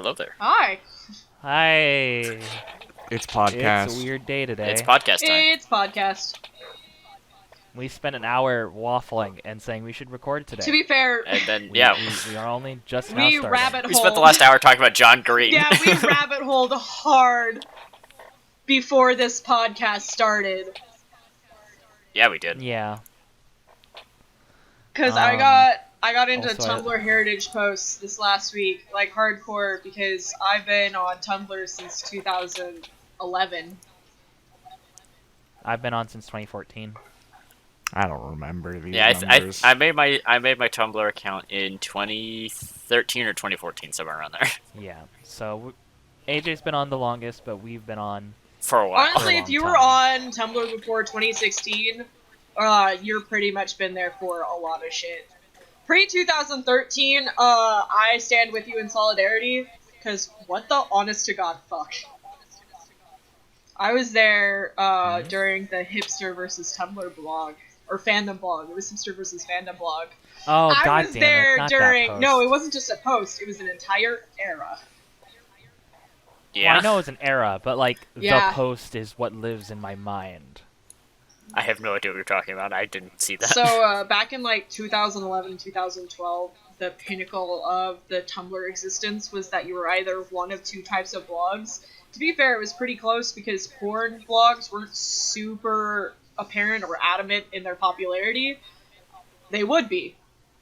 Hello there. Hi. Hi. It's podcast. It's a weird day today. It's podcast time. It's podcast. We spent an hour waffling and saying we should record today. To be fair, And then, we are only just now we starting. rabbit we holed. spent the last hour talking about John Green. Yeah, we rabbit holed hard before this podcast started. Yeah, we did. Yeah. Because I got into also Tumblr heritage posts this last week, like hardcore, because I've been on Tumblr since 2011. I've been on since 2014. I don't remember these Yeah, numbers. I made my Tumblr account in 2013 or 2014, somewhere around there. Yeah. So AJ's been on the longest, but we've been on. For a while. Honestly, For a if you long were time. on Tumblr before 2016, you're pretty much been there for a lot of shit. Pre-2013, I stand with you in solidarity, because what the honest to god fuck. I was there during the hipster versus Tumblr blog, or fandom blog. It was hipster versus fandom blog. Oh, I god was damn there it. Not during. that post. No, it wasn't just a post. It was an entire era. Yeah. Well, I know it's an era, but like Yeah. the post is what lives in my mind. I have no idea what you're talking about. I didn't see that. So back in like 2011, 2012, the pinnacle of the Tumblr existence was that you were either one of two types of blogs. To be fair, it was pretty close because porn blogs weren't super apparent or adamant in their popularity. They would be.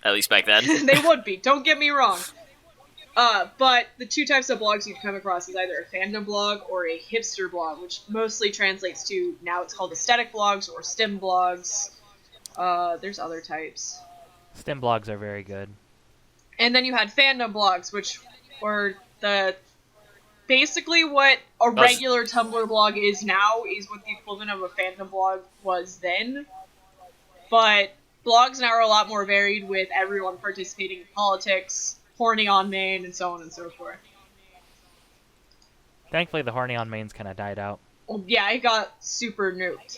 At least back then. They would be. Don't get me wrong. But the two types of blogs you'd come across is either a fandom blog or a hipster blog, which mostly translates to, now it's called aesthetic blogs or stim blogs. There's other types. Stim blogs are very good. And then you had fandom blogs, which were basically what a regular Tumblr blog is now, is what the equivalent of a fandom blog was then. But blogs now are a lot more varied, with everyone participating in politics, horny on main, and so on and so forth. Thankfully, the horny on mains kind of died out. Well, yeah, it got super nuked.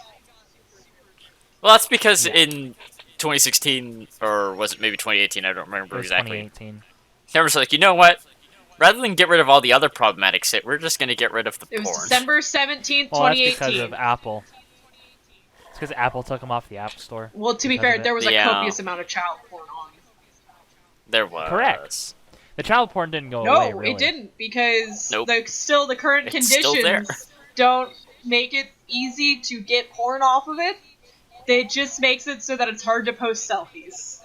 Well, that's because Yeah. in 2016, or was it maybe 2018? I don't remember It was exactly. 2018. They were like, you know what? Rather than get rid of all the other problematic shit, we're just going to get rid of the It was porn. December 17th, Well, that's 2018. because of Apple. It's because Apple took them off the App Store. Well, to be because fair, of it. there was a Yeah. copious amount of child porn on. There was. Correct. The child porn didn't go No, away, really. it didn't, because Nope. the current It's still there. conditions don't make it easy to get porn off of it. It just makes it so that it's hard to post selfies.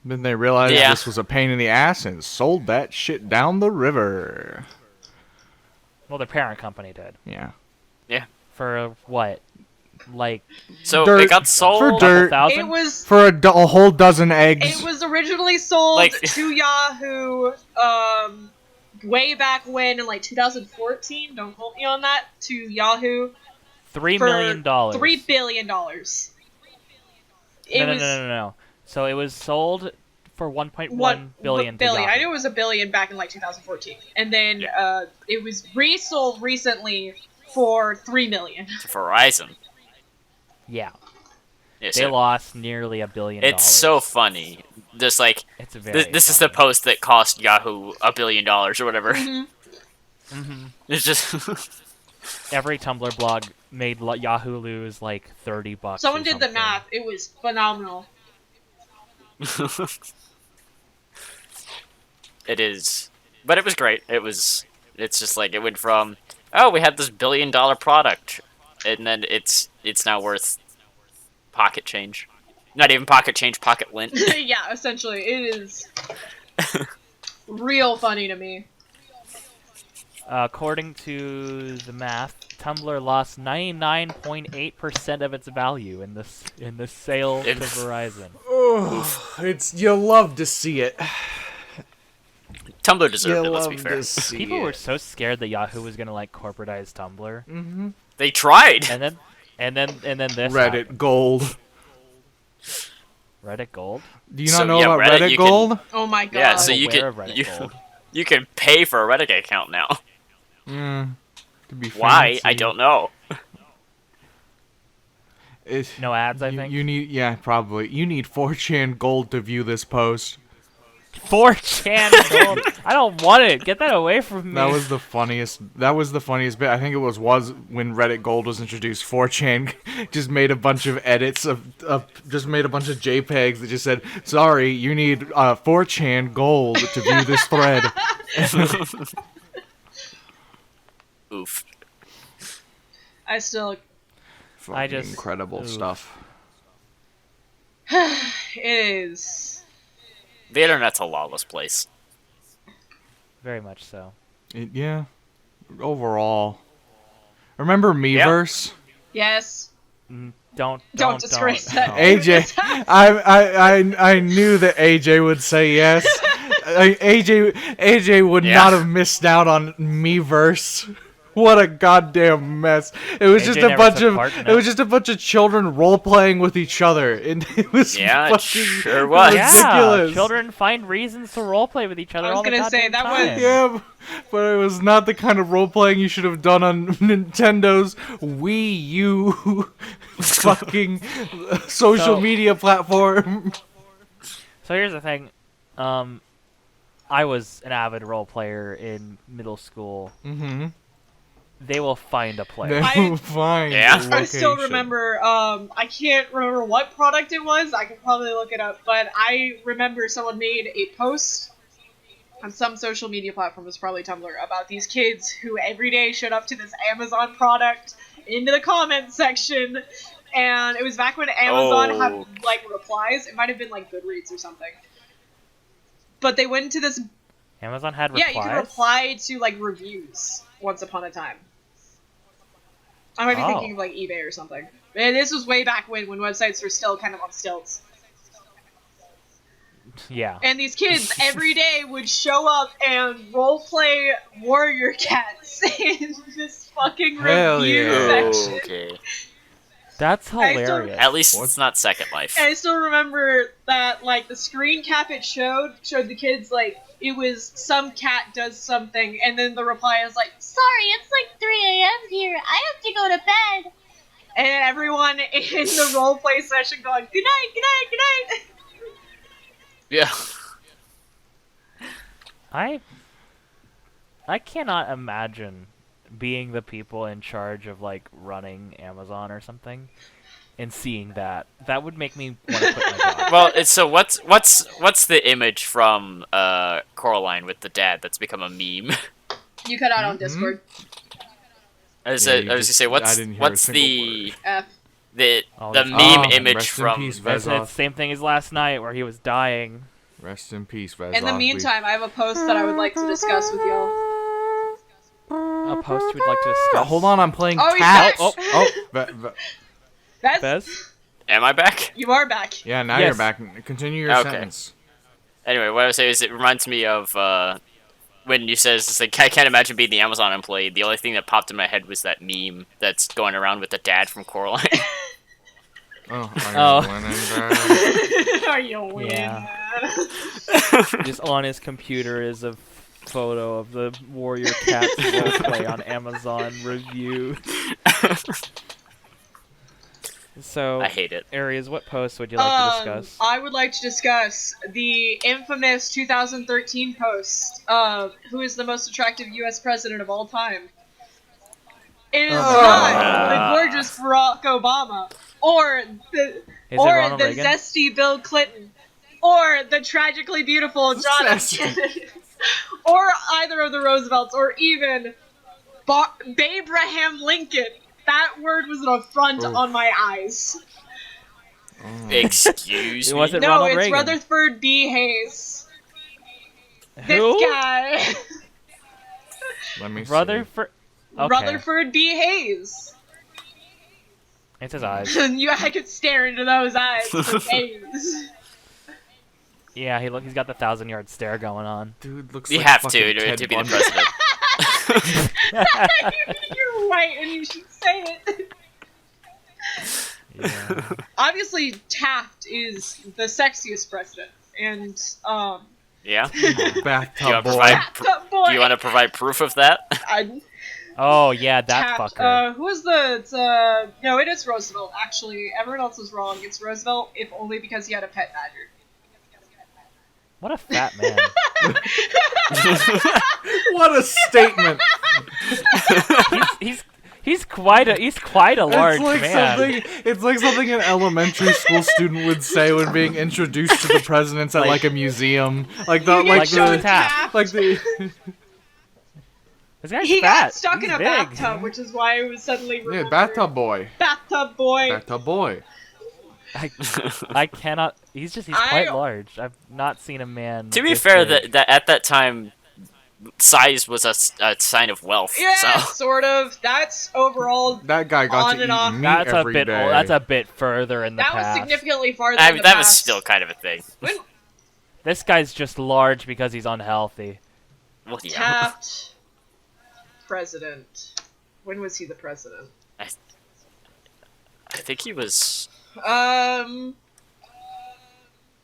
Then they realized Yeah. this was a pain in the ass and sold that shit down the river. Well, their parent company did. Yeah. For what? Like So Dirt. it got sold. For dirt. $1,000? It was For a whole dozen eggs. it was originally sold Like- to Yahoo way back when, in like 2014, don't quote me on that, to Yahoo $3 for million. $3 billion. It was No. So it was sold for 1.1 1 billion. To billion. I Yahoo. knew it was $1 billion back in like 2014, and then it was resold recently for $3 million. To Verizon. Yeah, Yeah, they so lost nearly $1 billion. it's so funny. Just like, It's very. this is the post that cost Yahoo $1 billion or whatever. Mm-hmm. It's just. Every Tumblr blog made Yahoo lose like $30. Someone or did the something. math. It was phenomenal. It is, but it was great. It's just like it went from, oh, we had this $1 billion product, and then it's now worth pocket change. Not even pocket change, pocket lint. Yeah, essentially, it is real funny to me. According to the math, Tumblr lost 99.8% of its value in this sale to Verizon. Oh, you love to see it. Tumblr deserved You it. Let's love be fair. to see People it. were so scared that Yahoo was gonna like corporatize Tumblr, Mm-hmm. They tried. and then this Reddit happened. Gold. Reddit Gold. Do you So, not know yeah, about Reddit, Reddit you can- Gold? Oh my god. Yeah, so I'm you aware can of Reddit Gold. you can pay for a Reddit account now. To be Why? fancy. I don't know. No ads, I you, think. You need, yeah, probably. You need 4chan Gold to view this post. 4chan gold. I don't want it. Get that away from me. That was the funniest. That was the funniest bit. I think it was when Reddit Gold was introduced. 4chan just made a bunch of edits just made a bunch of JPEGs that just said, "Sorry, you need 4chan Gold to view this thread." Oof. I still. Fucking incredible stuff. It is. The internet's a lawless place. Very much so. Yeah. Overall. Remember Miiverse? Yes. Don't disgrace that. AJ, I knew that AJ would say yes. AJ would not have missed out on Miiverse. What a goddamn mess! It was just a bunch of children role playing with each other, and it was fucking sure was. ridiculous. Yeah, children find reasons to roleplay with each other. I was all the gonna say that goddamn time. was Yeah, but it was not the kind of role playing you should have done on Nintendo's Wii U fucking social media platform. So here's the thing. I was an avid role player in middle school. Mm-hmm. They will find a player. They will find a I location. still remember, I can't remember what product it was, I could probably look it up, but I remember someone made a post on some social media platform, it was probably Tumblr, about these kids who every day showed up to this Amazon product into the comments section, and it was back when Amazon had, like, replies, it might have been, like, Goodreads or something. But they went into this... Amazon had replies? Yeah, you could reply to, like, reviews once upon a time. I might be thinking of, like, eBay or something. And this was way back when websites were still kind of on stilts. Yeah. And these kids every day would show up and roleplay warrior cats in this fucking review section. Okay. That's hilarious. At least it's not Second Life. And I still remember that, like, the screen cap it showed the kids, like, it was some cat does something, and then the reply is like, sorry, it's like 3 a.m. here, I have to go to bed. And everyone in the roleplay session going, good night, good night, good night. Yeah. I cannot imagine being the people in charge of, like, running Amazon or something and seeing that. That would make me want to quit my job. Well, so what's the image from Coraline with the dad that's become a meme? You cut out on Discord. I was gonna say what's the F. the meme image rest from in peace, It's the Vezoth. same thing as last night where he was dying. Rest in peace, Vezoth. In the meantime, I have a post that I would like to discuss with y'all. A post we'd like to discuss. Hold on, I'm playing Oh, he's cat. back. Bez? Bez? Am I back? You are back. Yeah, now Yes. you're back. Continue your sentence. Anyway, what I was saying is it reminds me of when you said it's like I can't imagine being the Amazon employee. The only thing that popped in my head was that meme that's going around with the dad from Coraline. Are you winning? Yeah. Just on his computer is a photo of the warrior cats roleplay on Amazon review. So, I hate it. Aries, what post would you like to discuss? I would like to discuss the infamous 2013 post of who is the most attractive U.S. president of all time. It is not the gorgeous Barack Obama, or the zesty Bill Clinton, or the tragically beautiful John F. Kennedy, or either of the Roosevelts, or even Abraham Lincoln. That word was an affront on my eyes. Excuse me? Was it No, Ronald it's Reagan? Rutherford B. Hayes. Who? This guy. Let me see. Rutherford. Okay. Rutherford B. Hayes. It's his eyes. I could stare into those eyes for days. Yeah, he's got the 1,000-yard stare going on. Dude looks You like have fucking to Ted be the Bundy. president. You're right, and you should say it. Yeah. Obviously, Taft is the sexiest president, and Yeah. Bathtub boy. Do you want to provide proof of that? Oh yeah, that Taft. fucker. Who is the? No, it is Roosevelt. Actually, everyone else was wrong. It's Roosevelt, if only because he had a pet badger. What a fat man. What a statement! He's quite a large man. It's like something an elementary school student would say when being introduced to the presidents at like a museum. Like the You get like shown the Taft. like the This guy's He fat. got stuck He's in a big. bathtub, which is why it was suddenly yeah, remembered. bathtub boy. Bathtub boy. Bathtub boy. I cannot. He's quite large. I've not seen a man. To be this fair, big. that at that time, size was a sign of wealth. Yeah, So sort of. That's overall. That guy got On to and eat off. meat That's a every bit. day. That's a bit further in the That was past. significantly farther I in mean, the that was past. still kind of a thing. When This guy's just large because he's unhealthy. Well, yeah. Taft, president. When was he the president? I think he was.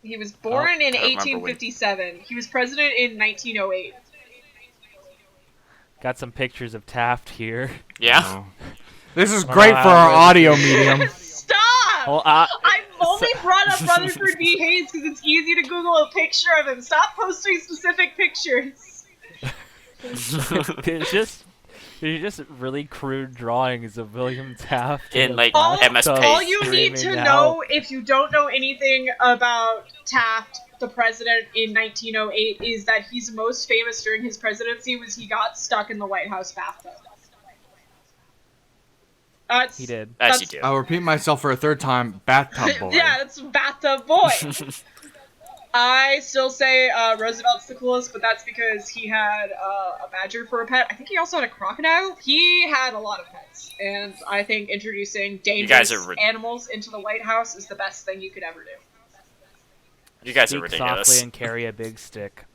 He was born in I don't remember when. 1857. He was president in 1908. Got some pictures of Taft here. Yeah. Oh. This is great for our audio medium. Stop! Well, I've only brought up Rutherford B. Hayes because it's easy to Google a picture of him. Stop posting specific pictures. There's just really crude drawings of William Taft In, like, All, MS Paint. all you need to Screaming know out. if you don't know anything about Taft, the president in 1908, is that he's most famous during his presidency was he got stuck in the White House bathtub. He did. As you do. I'll repeat myself for a third time. Bathtub boy. Yeah, that's bathtub boy. I still say Roosevelt's the coolest, but that's because he had a badger for a pet. I think he also had a crocodile. He had a lot of pets, and I think introducing dangerous animals into the White House is the best thing you could ever do. You guys are Speak ridiculous. softly and carry a big stick.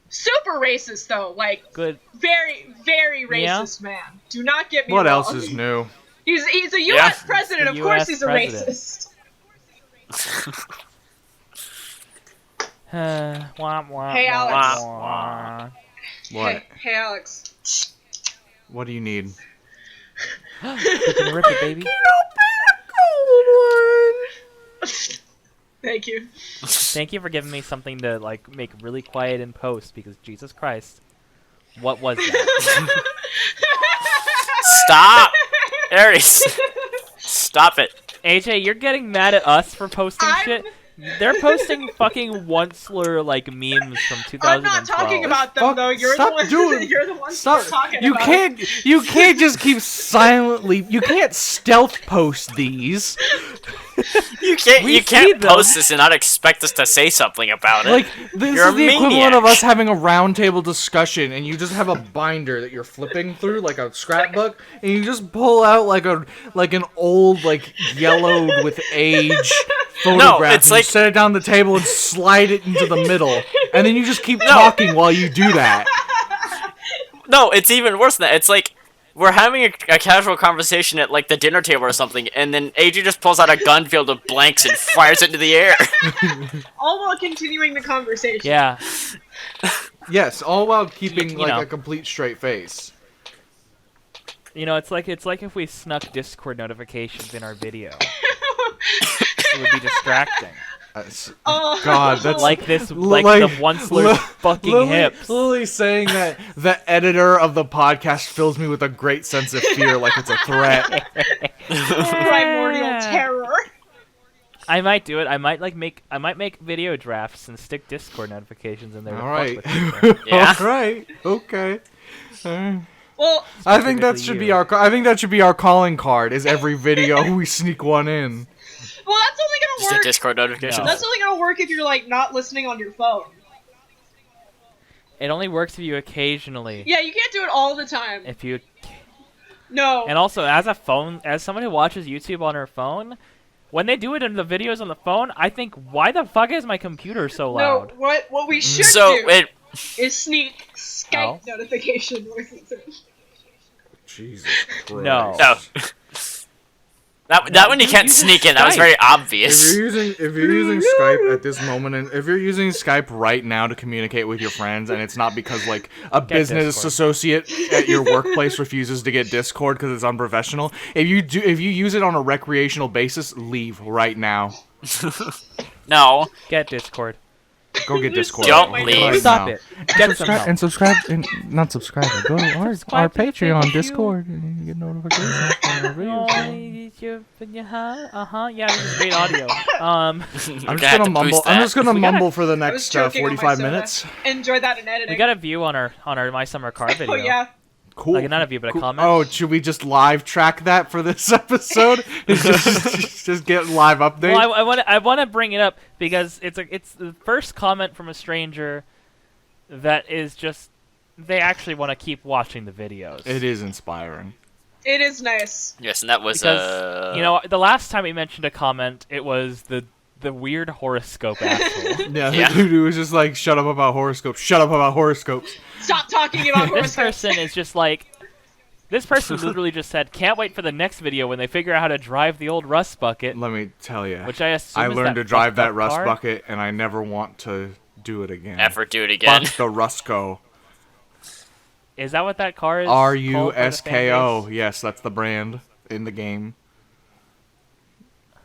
Super racist, though. Like, Good. very, very racist man. Do not get me What wrong. else is new? He's a U.S. Yeah. president. Of The course US he's a president. racist. Wah, wah, Hey, wah, Alex. wah. What? Hey, Alex. What do you need? Can you rip it, baby? Thank you. Thank you for giving me something to like make really quiet in post because Jesus Christ, what was that? Stop! Aries! Stop it. AJ, you're getting mad at us for posting I'm- shit. They're posting fucking Onceler like memes from 2012. I'm not talking about them, though. You're the Stop one. doing- You're the one Stop! talking You about. can't. You can't just keep silently. You can't stealth post these. You can't We see them. post this and not expect us to say something about it. Like this You're is a the equivalent maniac. of us having a roundtable discussion, and you just have a binder that you're flipping through like a scrapbook, and you just pull out like an old like yellowed with age photograph. it's and like- you set it down the table and slide it into the middle, and then you just keep talking while you do that. No, it's even worse than that. It's like we're having a casual conversation at like the dinner table or something, and then AJ just pulls out a gun filled with blanks and fires it into the air. All while continuing the conversation. Yeah, Yes, all while keeping You like know. a complete straight face. you know, it's like if we snuck Discord notifications in our video. It would be distracting. Oh. God, that's Like this, L- like the Onceler's fucking hips. Lily saying that the editor of the podcast fills me with a great sense of fear, like it's a threat. Primordial terror. I might do it. I might make video drafts and stick Discord notifications in there. to All fuck right, with people. Yeah. all right, okay. Well, I think that Specifically should be you. our calling card. Is every video we sneak one in. well, that's only Just gonna a work. Discord notification. No. That's only gonna work if you're like not listening on your phone. It only works if you occasionally. Yeah, you can't do it all the time. If you No. and also as someone who watches YouTube on her phone, when they do it in the videos on the phone, I think, why the fuck is my computer so no. loud? What we should So do it is sneak Skype notification voices in. Jesus Christ. No. no. That one you you can't use sneak in. That was Skype. very If obvious. you're using Skype at this moment, and if you're using Skype right now to communicate with your friends, and it's not because like a business Discord. associate at your workplace refuses to get Discord because it's unprofessional, if you use it on a recreational basis, leave right now. No. Get Discord. Go get We're Discord. Don't my leave. nose. Stop now. it. Get some help. And subscribe, and not subscribe. Go to our Subscribe to the Patreon, FableFew. Discord, and you get notifications for our videos. Yeah, this is great audio. I'm We're just have gonna to mumble. boost I'm that. just gonna We gotta- mumble for the I was next choking on my 45 soda. minutes. Enjoy that in editing. We got a view on our My Summer Car video. Oh yeah. Cool. Like not a view, but a Cool. comment. Oh, should we just live track that for this episode? just get live update. Well, I want to bring it up because it's the first comment from a stranger that is just they actually want to keep watching the videos. It is inspiring. It is nice. Yes, and that was Because you know, the last time we mentioned a comment, it was the weird horoscope asshole. Yeah, Yeah. the dude who was just like, "Shut up about horoscopes. Shut up about horoscopes." Stop talking about This horoscopes. person is just like. This person literally just said, "Can't wait for the next video when they figure out how to drive the old rust bucket," Let me tell you, which I assume I is learned that to drive fucked that up rust car. bucket, and I never want to do it again. ever do it again. Fuck the Rusco. Is that what that car is? called by the fan Rusko. base? Yes, that's the brand in the game.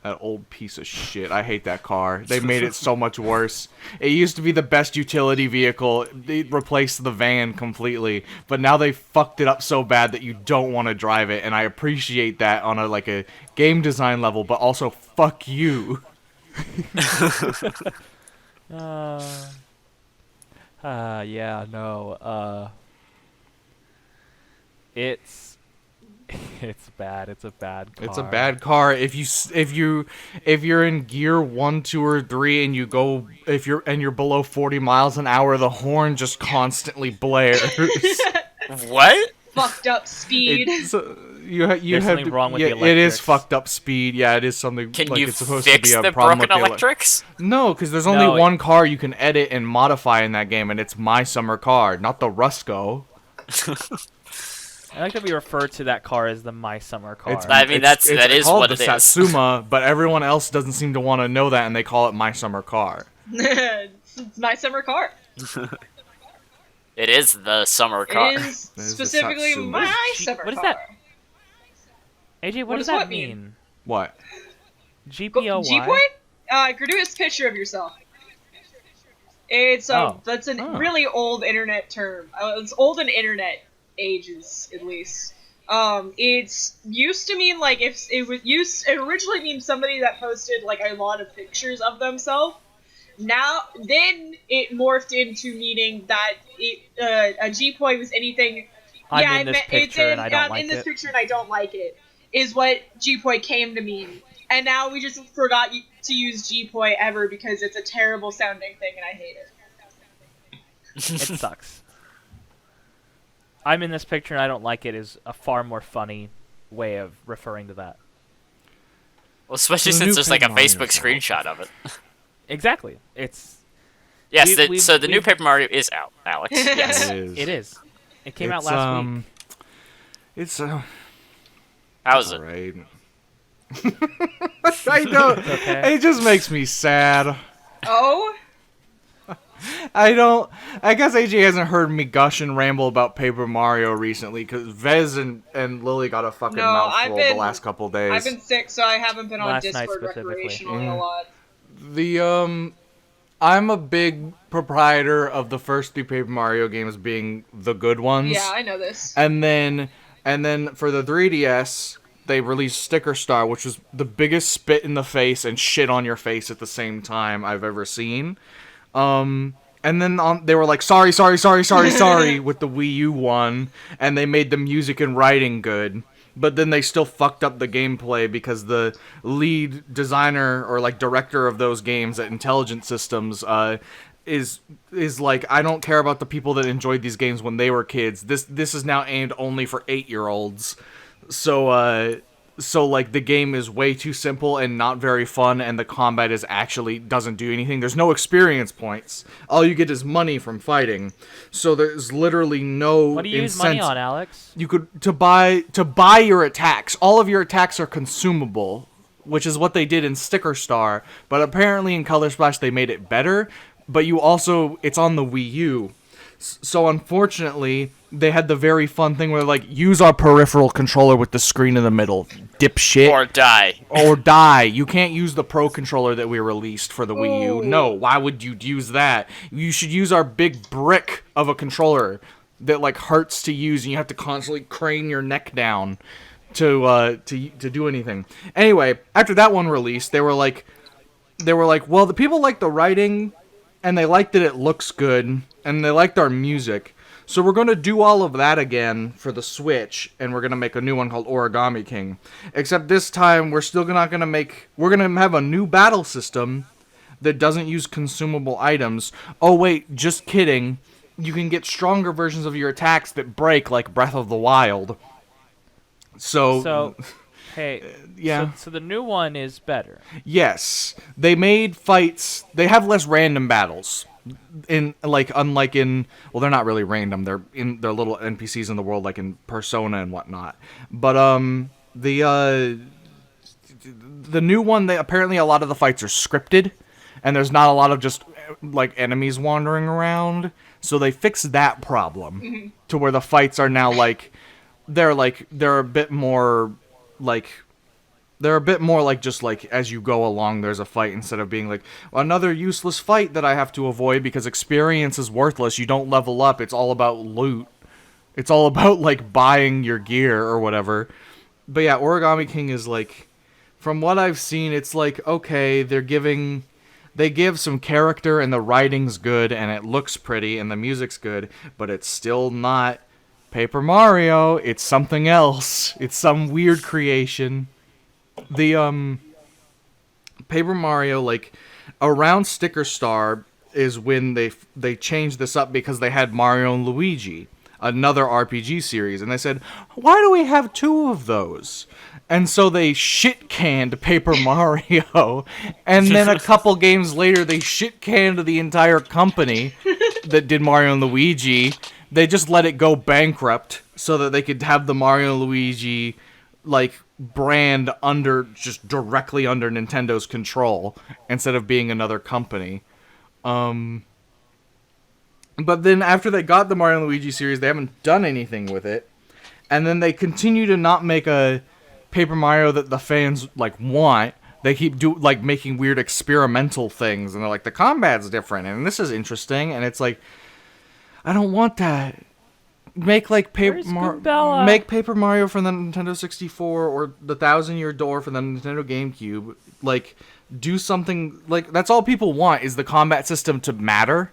That old piece of shit. I hate that car. They made it so much worse. It used to be the best utility vehicle. They replaced the van completely, but now they fucked it up so bad that you don't want to drive it. And I appreciate that on a game design level, but also fuck you. Yeah, no. It's bad. It's a bad car. It's a bad car. If you're in gear 1, 2, or 3, and you're below 40 miles an hour, the horn just constantly blares. What? Fucked up speed. You There's have something to, wrong with yeah, the it is electrics. fucked up speed. Yeah, it is something Can like you it's supposed to fix be a the problem broken with the electrics? No, because there's only No, one car you can edit and modify in that game, and it's My Summer Car, not the Rusco. I like that we refer to that car as the My Summer car. I mean, that is called what the it is. Satsuma, but everyone else doesn't seem to want to know that, and they call it My Summer Car. It's my summer car. It is the summer car. It is That is the specifically Satsuma. my summer what is car. that? AJ, What does does that what mean? mean? What? GPOY? G-Boy? Gratuitous picture of yourself. It's Oh. that's a Oh. really old internet term. It's old in internet ages, at least. It's used to mean like if it was used. It originally means somebody that posted like a lot of pictures of themselves. Then it morphed into meaning that a G-Boy was anything. I'm in this picture and I don't like in this it. picture and I don't like it. Is what G-Boy came to mean. And now we just forgot to use G-Boy ever because it's a terrible sounding thing and I hate it. It sucks. I'm in this picture and I don't like it is a far more funny way of referring to that. Well, especially The since new there's like a Paper Mario Facebook is out. screenshot of it. Exactly. It's Yes, We- so the new we've- Paper Mario is out, Alex. Yes. It is. it is. It came out It's, last week. It's How's it? alright. I know. okay. It just makes me sad. Oh? I guess AJ hasn't heard me gush and ramble about Paper Mario recently because Vez and Lily got a fucking No, mouthful the last couple days. I've been sick, so I haven't been on Last night Discord specifically. recreationally a lot. I'm a big proprietor of the first 3 Paper Mario games being the good ones. Yeah, I know this. And then for the 3DS, they released Sticker Star, which was the biggest spit in the face and shit on your face at the same time I've ever seen. And then they were like, sorry, with the Wii U one, and they made the music and writing good. But then they still fucked up the gameplay because the lead designer or like director of those games at Intelligent Systems is like, I don't care about the people that enjoyed these games when they were kids. This is now aimed only for 8-year-olds. So like the game is way too simple and not very fun, and the combat is actually doesn't do anything. There's no experience points. All you get is money from fighting. So there's literally no What do you use money on, Alex? You could to buy your attacks. All of your attacks are consumable, which is what they did in Sticker Star, but apparently in Color Splash they made it better. But you also it's on the Wii U. So unfortunately, they had the very fun thing where like use our peripheral controller with the screen in the middle, dipshit, Or die. or die. You can't use the Pro controller that we released for the Wii U. Ooh. No, why would you use that? You should use our big brick of a controller that like hurts to use, and you have to constantly crane your neck down to do anything. Anyway, after that one released, they were like, well, the people like the writing, and they like that it looks good, and they liked our music. So we're going to do all of that again for the Switch, and we're going to make a new one called Origami King. Except this time, we're still not going to make... We're going to have a new battle system that doesn't use consumable items. Oh, wait, just kidding. You can get stronger versions of your attacks that break, like Breath of the Wild. So, hey, yeah. So the new one is better. Yes, they made fights. They have less random battles. Unlike in, well, they're not really random. They're little NPCs in the world, like in Persona and whatnot. But the new one, apparently a lot of the fights are scripted, and there's not a lot of just like enemies wandering around. So they fixed that problem to where the fights are now they're a bit more just like as you go along there's a fight, instead of being like another useless fight that I have to avoid because experience is worthless. You don't level up. It's all about loot. It's all about like buying your gear or whatever. But yeah, Origami King is like, from what I've seen, it's like, okay, they give some character and the writing's good and it looks pretty and the music's good, but it's still not Paper Mario. It's something else. It's some weird creation. The Paper Mario, like around Sticker Star is when they changed this up because they had Mario and Luigi, another RPG series, and they said, why do we have two of those? And so they shit-canned Paper Mario, and then a couple games later they shit-canned the entire company that did Mario and Luigi. They just let it go bankrupt so that they could have the Mario and Luigi like brand directly under Nintendo's control instead of being another company. But then after they got the Mario and Luigi series, they haven't done anything with it. And then they continue to not make a Paper Mario that the fans like want. They keep making weird experimental things, and they're like, the combat's different and this is interesting, and it's like, I don't want that. Make like Paper Mario for the Nintendo 64 or the 1,000-Year Door for the Nintendo GameCube. Like, do something like that's all people want, is the combat system to matter.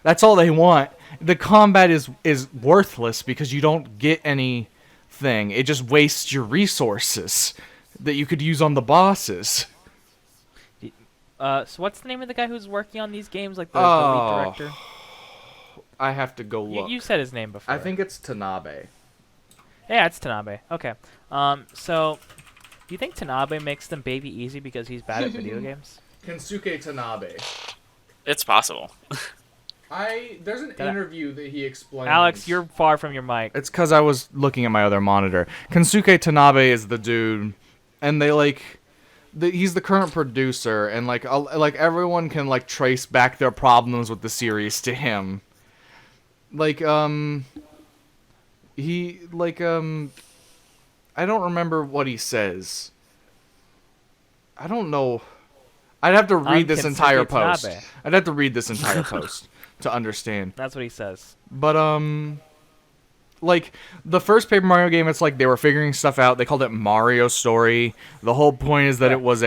That's all they want. The combat is worthless because you don't get anything. It just wastes your resources that you could use on the bosses. So what's the name of the guy who's working on these games, like the lead director? I have to go look. You said his name before. I think it's Tanabe. Yeah, it's Tanabe. Okay. So, do you think Tanabe makes them baby easy because he's bad at video games? Kensuke Tanabe. It's possible. There's an interview that he explains. Alex, you're far from your mic. It's because I was looking at my other monitor. Kensuke Tanabe is the dude, and he's the current producer, and like everyone can like trace back their problems with the series to him. Like, I don't remember what he says. I don't know. I'd have to read this entire post. I'd have to read this entire post to understand. That's what he says. But, like, the first Paper Mario game, it's like they were figuring stuff out. They called it Mario Story. The whole point is that it was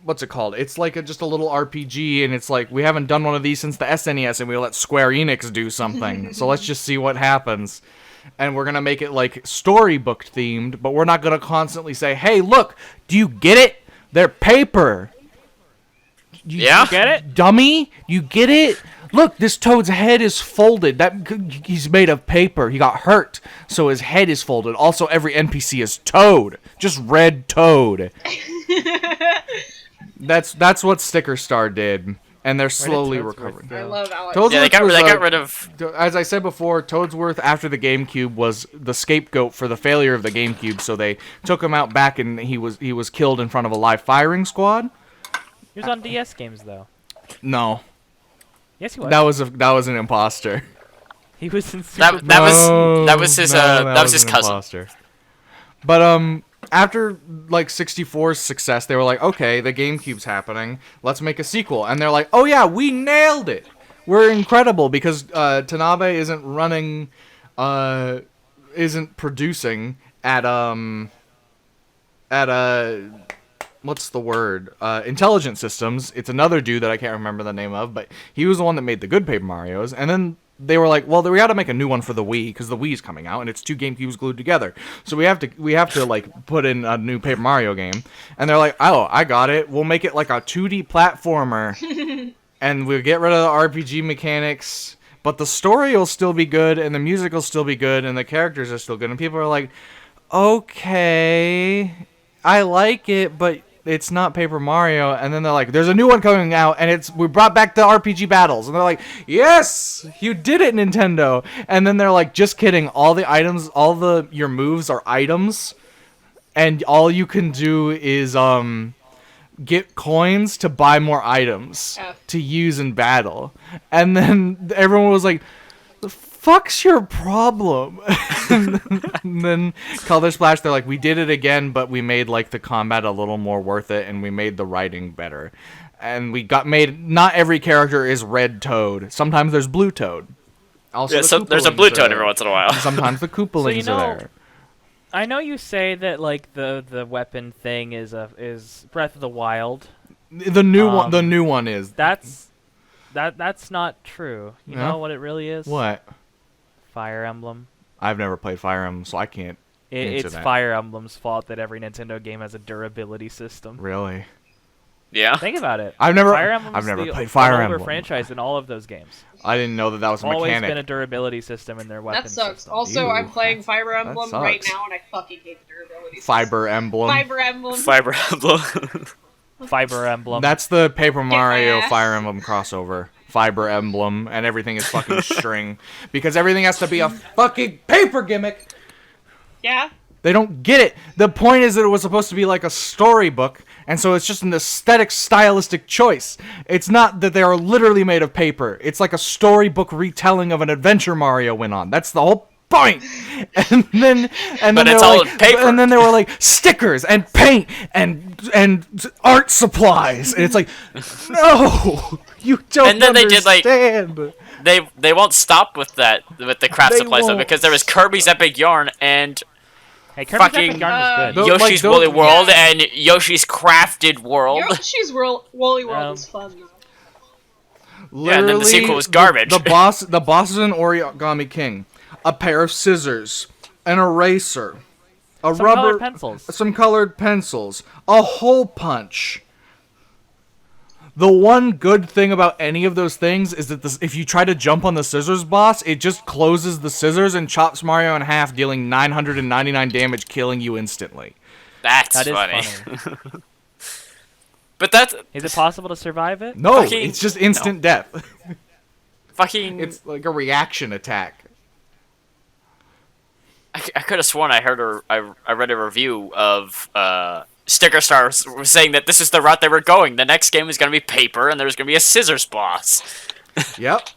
what's it called? It's like just a little RPG, and it's like, we haven't done one of these since the SNES, and we let Square Enix do something. So let's just see what happens. And we're going to make it like storybook themed, but we're not going to constantly say, hey, look, do you get it? They're paper. You get it? Dummy? You get it? Look, this Toad's head is folded. He's made of paper. He got hurt, so his head is folded. Also, every NPC is Toad. Just red Toad. That's what Sticker Star did, and they're slowly recovering. I love Alex. They got rid of. As I said before, Toadsworth after the GameCube was the scapegoat for the failure of the GameCube, so they took him out back, and he was killed in front of a live firing squad. He was on DS games though. No. Yes, he was. That was an imposter. He was in Super. That was his that was his an cousin. imposter. But after like 64's success, they were like, okay, the game keeps happening. Let's make a sequel. And they're like, oh yeah, we nailed it. We're incredible because Tanabe isn't producing at what's the word? Intelligent Systems. It's another dude that I can't remember the name of, but he was the one that made the good Paper Marios. And then they were like, well, we got to make a new one for the Wii because the Wii's coming out and it's two GameCubes glued together. So we have to like put in a new Paper Mario game. And they're like, oh, I got it. We'll make it like a 2D platformer, and we'll get rid of the RPG mechanics. But the story will still be good, and the music will still be good, and the characters are still good. And people are like, okay, I like it, but it's not Paper Mario. And then they're like, there's a new one coming out, and we brought back the RPG battles. And they're like, yes, you did it, Nintendo. And then they're like, just kidding. All the items, your moves are items, and all you can do is get coins to buy more items to use in battle. And then everyone was like, the fuck's your problem? And then Color Splash, they're like, we did it again, but we made like the combat a little more worth it, and we made the writing better. And not every character is Red Toad. Sometimes there's Blue Toad. Also, there's a Blue Toad every once in a while. Sometimes the Koopalings are there. I know you say that like the weapon thing is Breath of the Wild. The new one is. That's not true. You know what it really is? What? Fire Emblem. I've never played Fire Emblem, so I can't. It's that. Fire Emblem's fault that every Nintendo game has a durability system. Really? Yeah. Think about it. I've never the played Fire older Emblem franchise in all of those games. I didn't know that was a Always mechanic. been a durability system in their weapon That sucks. system. Also, I'm playing Fire that Emblem right sucks. now, and I fucking hate the durability system. Fiber Emblem. Fiber Emblem. Fiber Emblem. Fire Emblem. That's the Paper Mario ass. Fire Emblem crossover. Fiber Emblem, and everything is fucking string. Because everything has to be a fucking paper gimmick. Yeah. They don't get it. The point is that it was supposed to be like a storybook, and so it's just an aesthetic, stylistic choice. It's not that they are literally made of paper. It's like a storybook retelling of an adventure Mario went on. That's the whole point. And then But they it's were all like, paper. and then they were like stickers and paint and art supplies. And it's like, no, you don't. And then they did, like, understand. They won't stop with the craft They supply stuff won't. because there was Kirby's Epic Yarn and Hey, Kirby's fucking- Epic Yarn was good. Those- Yoshi's like, Woolly those- World and Yoshi's Crafted World. Yoshi's Woolly World is fun, though. Yeah, and then the sequel was garbage. The boss is an Origami King. A pair of scissors, an eraser, a Some rubber, colored pencils. some colored pencils, a hole punch. The one good thing about any of those things is that if you try to jump on the scissors boss, it just closes the scissors and chops Mario in half, dealing 999 damage, killing you instantly. That's That is funny. funny. But that's Is it possible to survive it? No, Fucking- it's just instant death. fucking. It's like a reaction attack. I could have sworn I read a review of Sticker Stars saying that this is the route they were going. The next game is going to be paper, and there's going to be a scissors boss. Yep.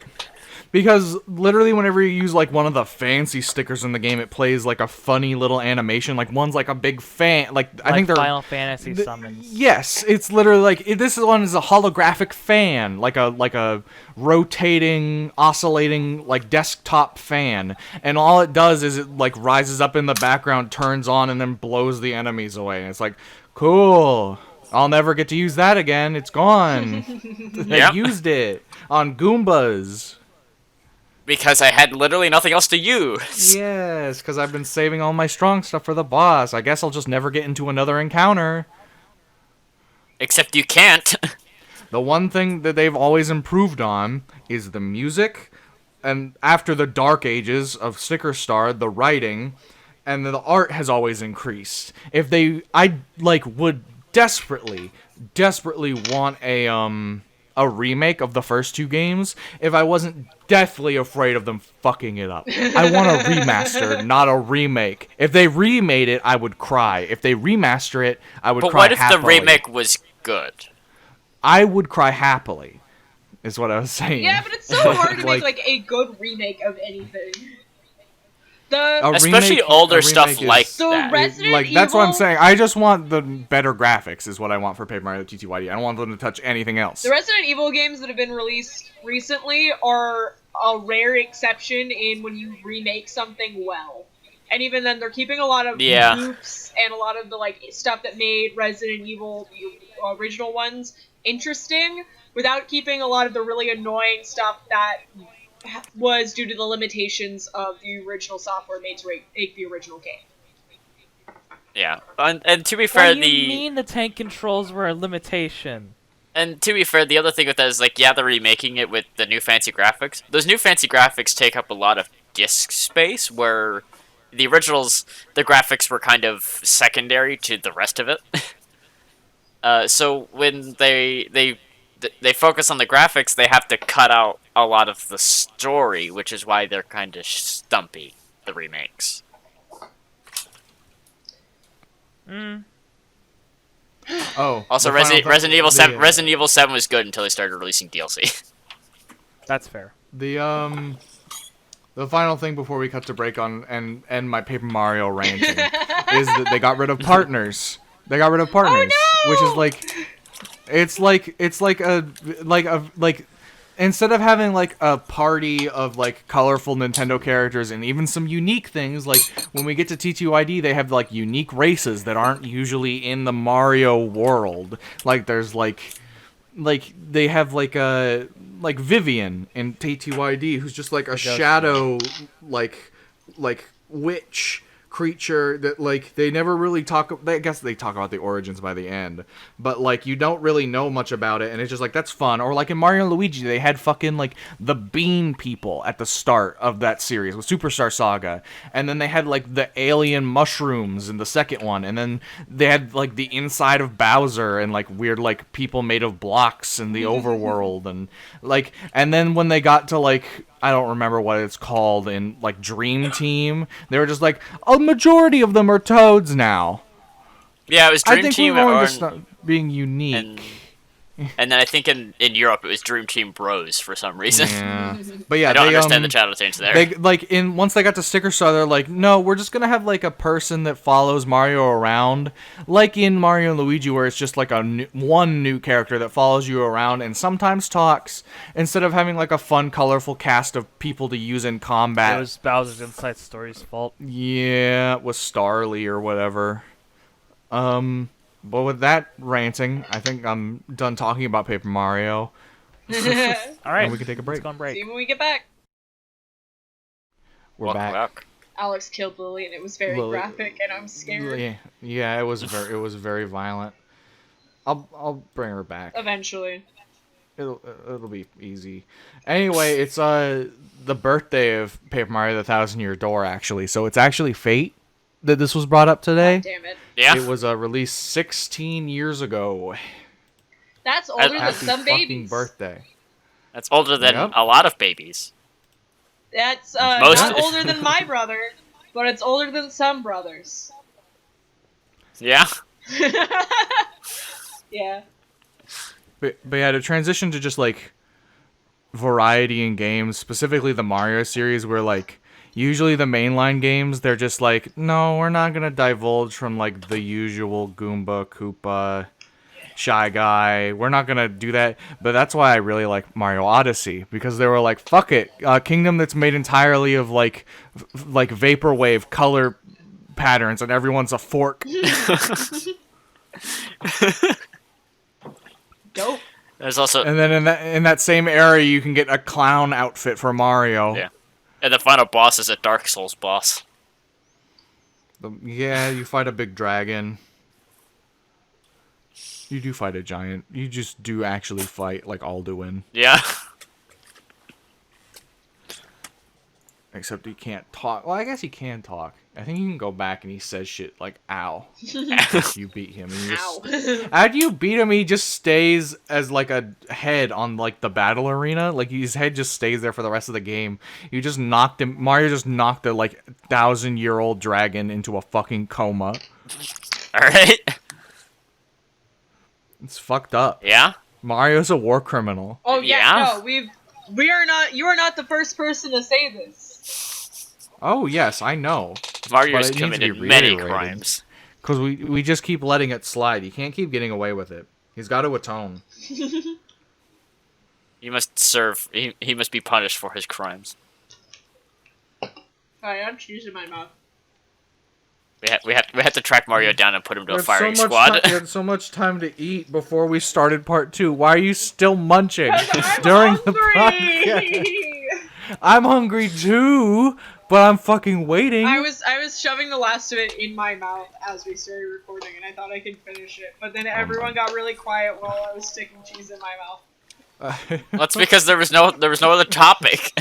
Because literally whenever you use like one of the fancy stickers in the game, it plays like a funny little animation. Like one's like a big fan. Like I think they're Final Fantasy summons. Yes, it's literally like this one is a holographic fan, like a rotating, oscillating like desktop fan, and all it does is it like rises up in the background, turns on, and then blows the enemies away. And it's like, cool. I'll never get to use that again. It's gone. I Yep. used it on Goombas. Because I had literally nothing else to use. Yes, because I've been saving all my strong stuff for the boss. I guess I'll just never get into another encounter. Except you can't. The one thing that they've always improved on is the music, and after the dark ages of Sticker Star, the writing, and the art has always increased. I would desperately want a remake of the first two games if I wasn't deathly afraid of them fucking it up. I want a remaster, not a remake. If they remade it, I would cry. If they remaster it, I would But cry what if happily. the remake was good? I would cry happily is what I was saying. Yeah, but it's so hard to Like- make like a good remake of anything. A Especially remake- older a stuff remake like So that. Resident Like, that's what I'm Evil- saying. I just want the better graphics is what I want for Paper Mario TTYD. I don't want them to touch anything else. The Resident Evil games that have been released recently are a rare exception in when you remake something well. And even then, they're keeping a lot of Yeah. loops and a lot of the like stuff that made Resident Evil, the original ones, interesting, without keeping a lot of the really annoying stuff that was due to the limitations of the original software made to make the original game. Yeah, and to be What fair, do you mean the tank controls were a limitation? And to be fair, the other thing with that is, like, yeah, they're remaking it with the new fancy graphics. Those new fancy graphics take up a lot of disk space, where the originals, the graphics were kind of secondary to the rest of it. So when they focus on the graphics, they have to cut out a lot of the story, which is why they're kind of stumpy, the remakes. Oh. Also, the final Resident Evil the, 7, Resident Evil 7 was good until they started releasing DLC. That's fair. The final thing before we cut to break on and end my Paper Mario ranting is that they got rid of partners. They got rid of partners, which is like, it's like instead of having like a party of like colorful Nintendo characters and even some unique things, like when we get to T2ID, they have like unique races that aren't usually in the Mario world. Like there's like they have like Vivian in T2ID, who's just like a shadow like witch creature that like they never really talk. I guess they talk about the origins by the end, but like you don't really know much about it, and it's just like that's fun. Or like in Mario and Luigi, they had fucking like the bean people at the start of that series with Superstar Saga, and then they had like the alien mushrooms in the second one, and then they had like the inside of Bowser and like weird like people made of blocks in the overworld, and like and then when they got to like I don't remember what it's called in like Dream Team, they were just like a majority of them are Toads now. Yeah, it was I Dream think Team we were or- just not being unique. and then I think in Europe it was Dream Team Bros for some reason. Yeah, but yeah, I don't they understand the channel change there. They like in once they got to Sticker Star, they're like, no, we're just gonna have like a person that follows Mario around, like in Mario and Luigi, where it's just like one new character that follows you around and sometimes talks, instead of having like a fun, colorful cast of people to use in combat. It was Bowser's Inside Story's fault. Yeah, it was Starly or whatever. But with that ranting, I think I'm done talking about Paper Mario. All right, And we can take a break. Let's go on break. See you when we get back. We're Welcome back. Alex killed Lily, and it was very Lily- graphic, and I'm scared. Yeah, it was very violent. I'll bring her back. Eventually. It'll be easy. Anyway, it's the birthday of Paper Mario: The Thousand Year Door actually. So it's actually fate that this was brought up today. God damn it. Yeah. It was released 16 years ago. That's older than Happy some fucking babies. birthday. That's older than Yep. a lot of babies. That's Most- not older than my brother, but it's older than some brothers. Yeah. Yeah. But yeah, to transition to just like variety in games, specifically the Mario series, where like usually the mainline games, they're just like, no, we're not gonna divulge from like the usual Goomba, Koopa, Shy Guy. We're not gonna do that. But that's why I really like Mario Odyssey, because they were like, fuck it, kingdom that's made entirely of like vaporwave color patterns, and everyone's a fork. Dope. There's also And then in that same area, you can get a clown outfit for Mario. Yeah. And the final boss is a Dark Souls boss. Yeah, you fight a big dragon. You do fight a giant. You just do actually fight like Alduin. Yeah. Except he can't talk. Well, I guess he can talk. I think you can go back and he says shit like "ow" after you beat him. And you Ow. just, after you beat him, he just stays as like a head on like the battle arena. Like his head just stays there for the rest of the game. You just knocked him. Mario just knocked a like 1,000-year-old dragon into a fucking coma. All right. It's fucked up. Yeah. Mario's a war criminal. Oh yeah, Yeah. no, we are not. You are not the first person to say this. Oh yes, I know. Mario's But it needs to be committed many reiterated. crimes. Because we just keep letting it slide. You can't keep getting away with it. He's got to atone. He must serve. He must be punished for his crimes. Sorry, I'm cheese in my mouth. We have to track Mario down and put him to a We firing had squad. so much time to eat before we started part 2. Why are you still munching I'm during the hungry! podcast? I'm hungry too, but I'm fucking waiting. I was shoving the last of it in my mouth as we started recording, and I thought I could finish it, but then everyone got really quiet while I was sticking cheese in my mouth. That's because there was no other topic.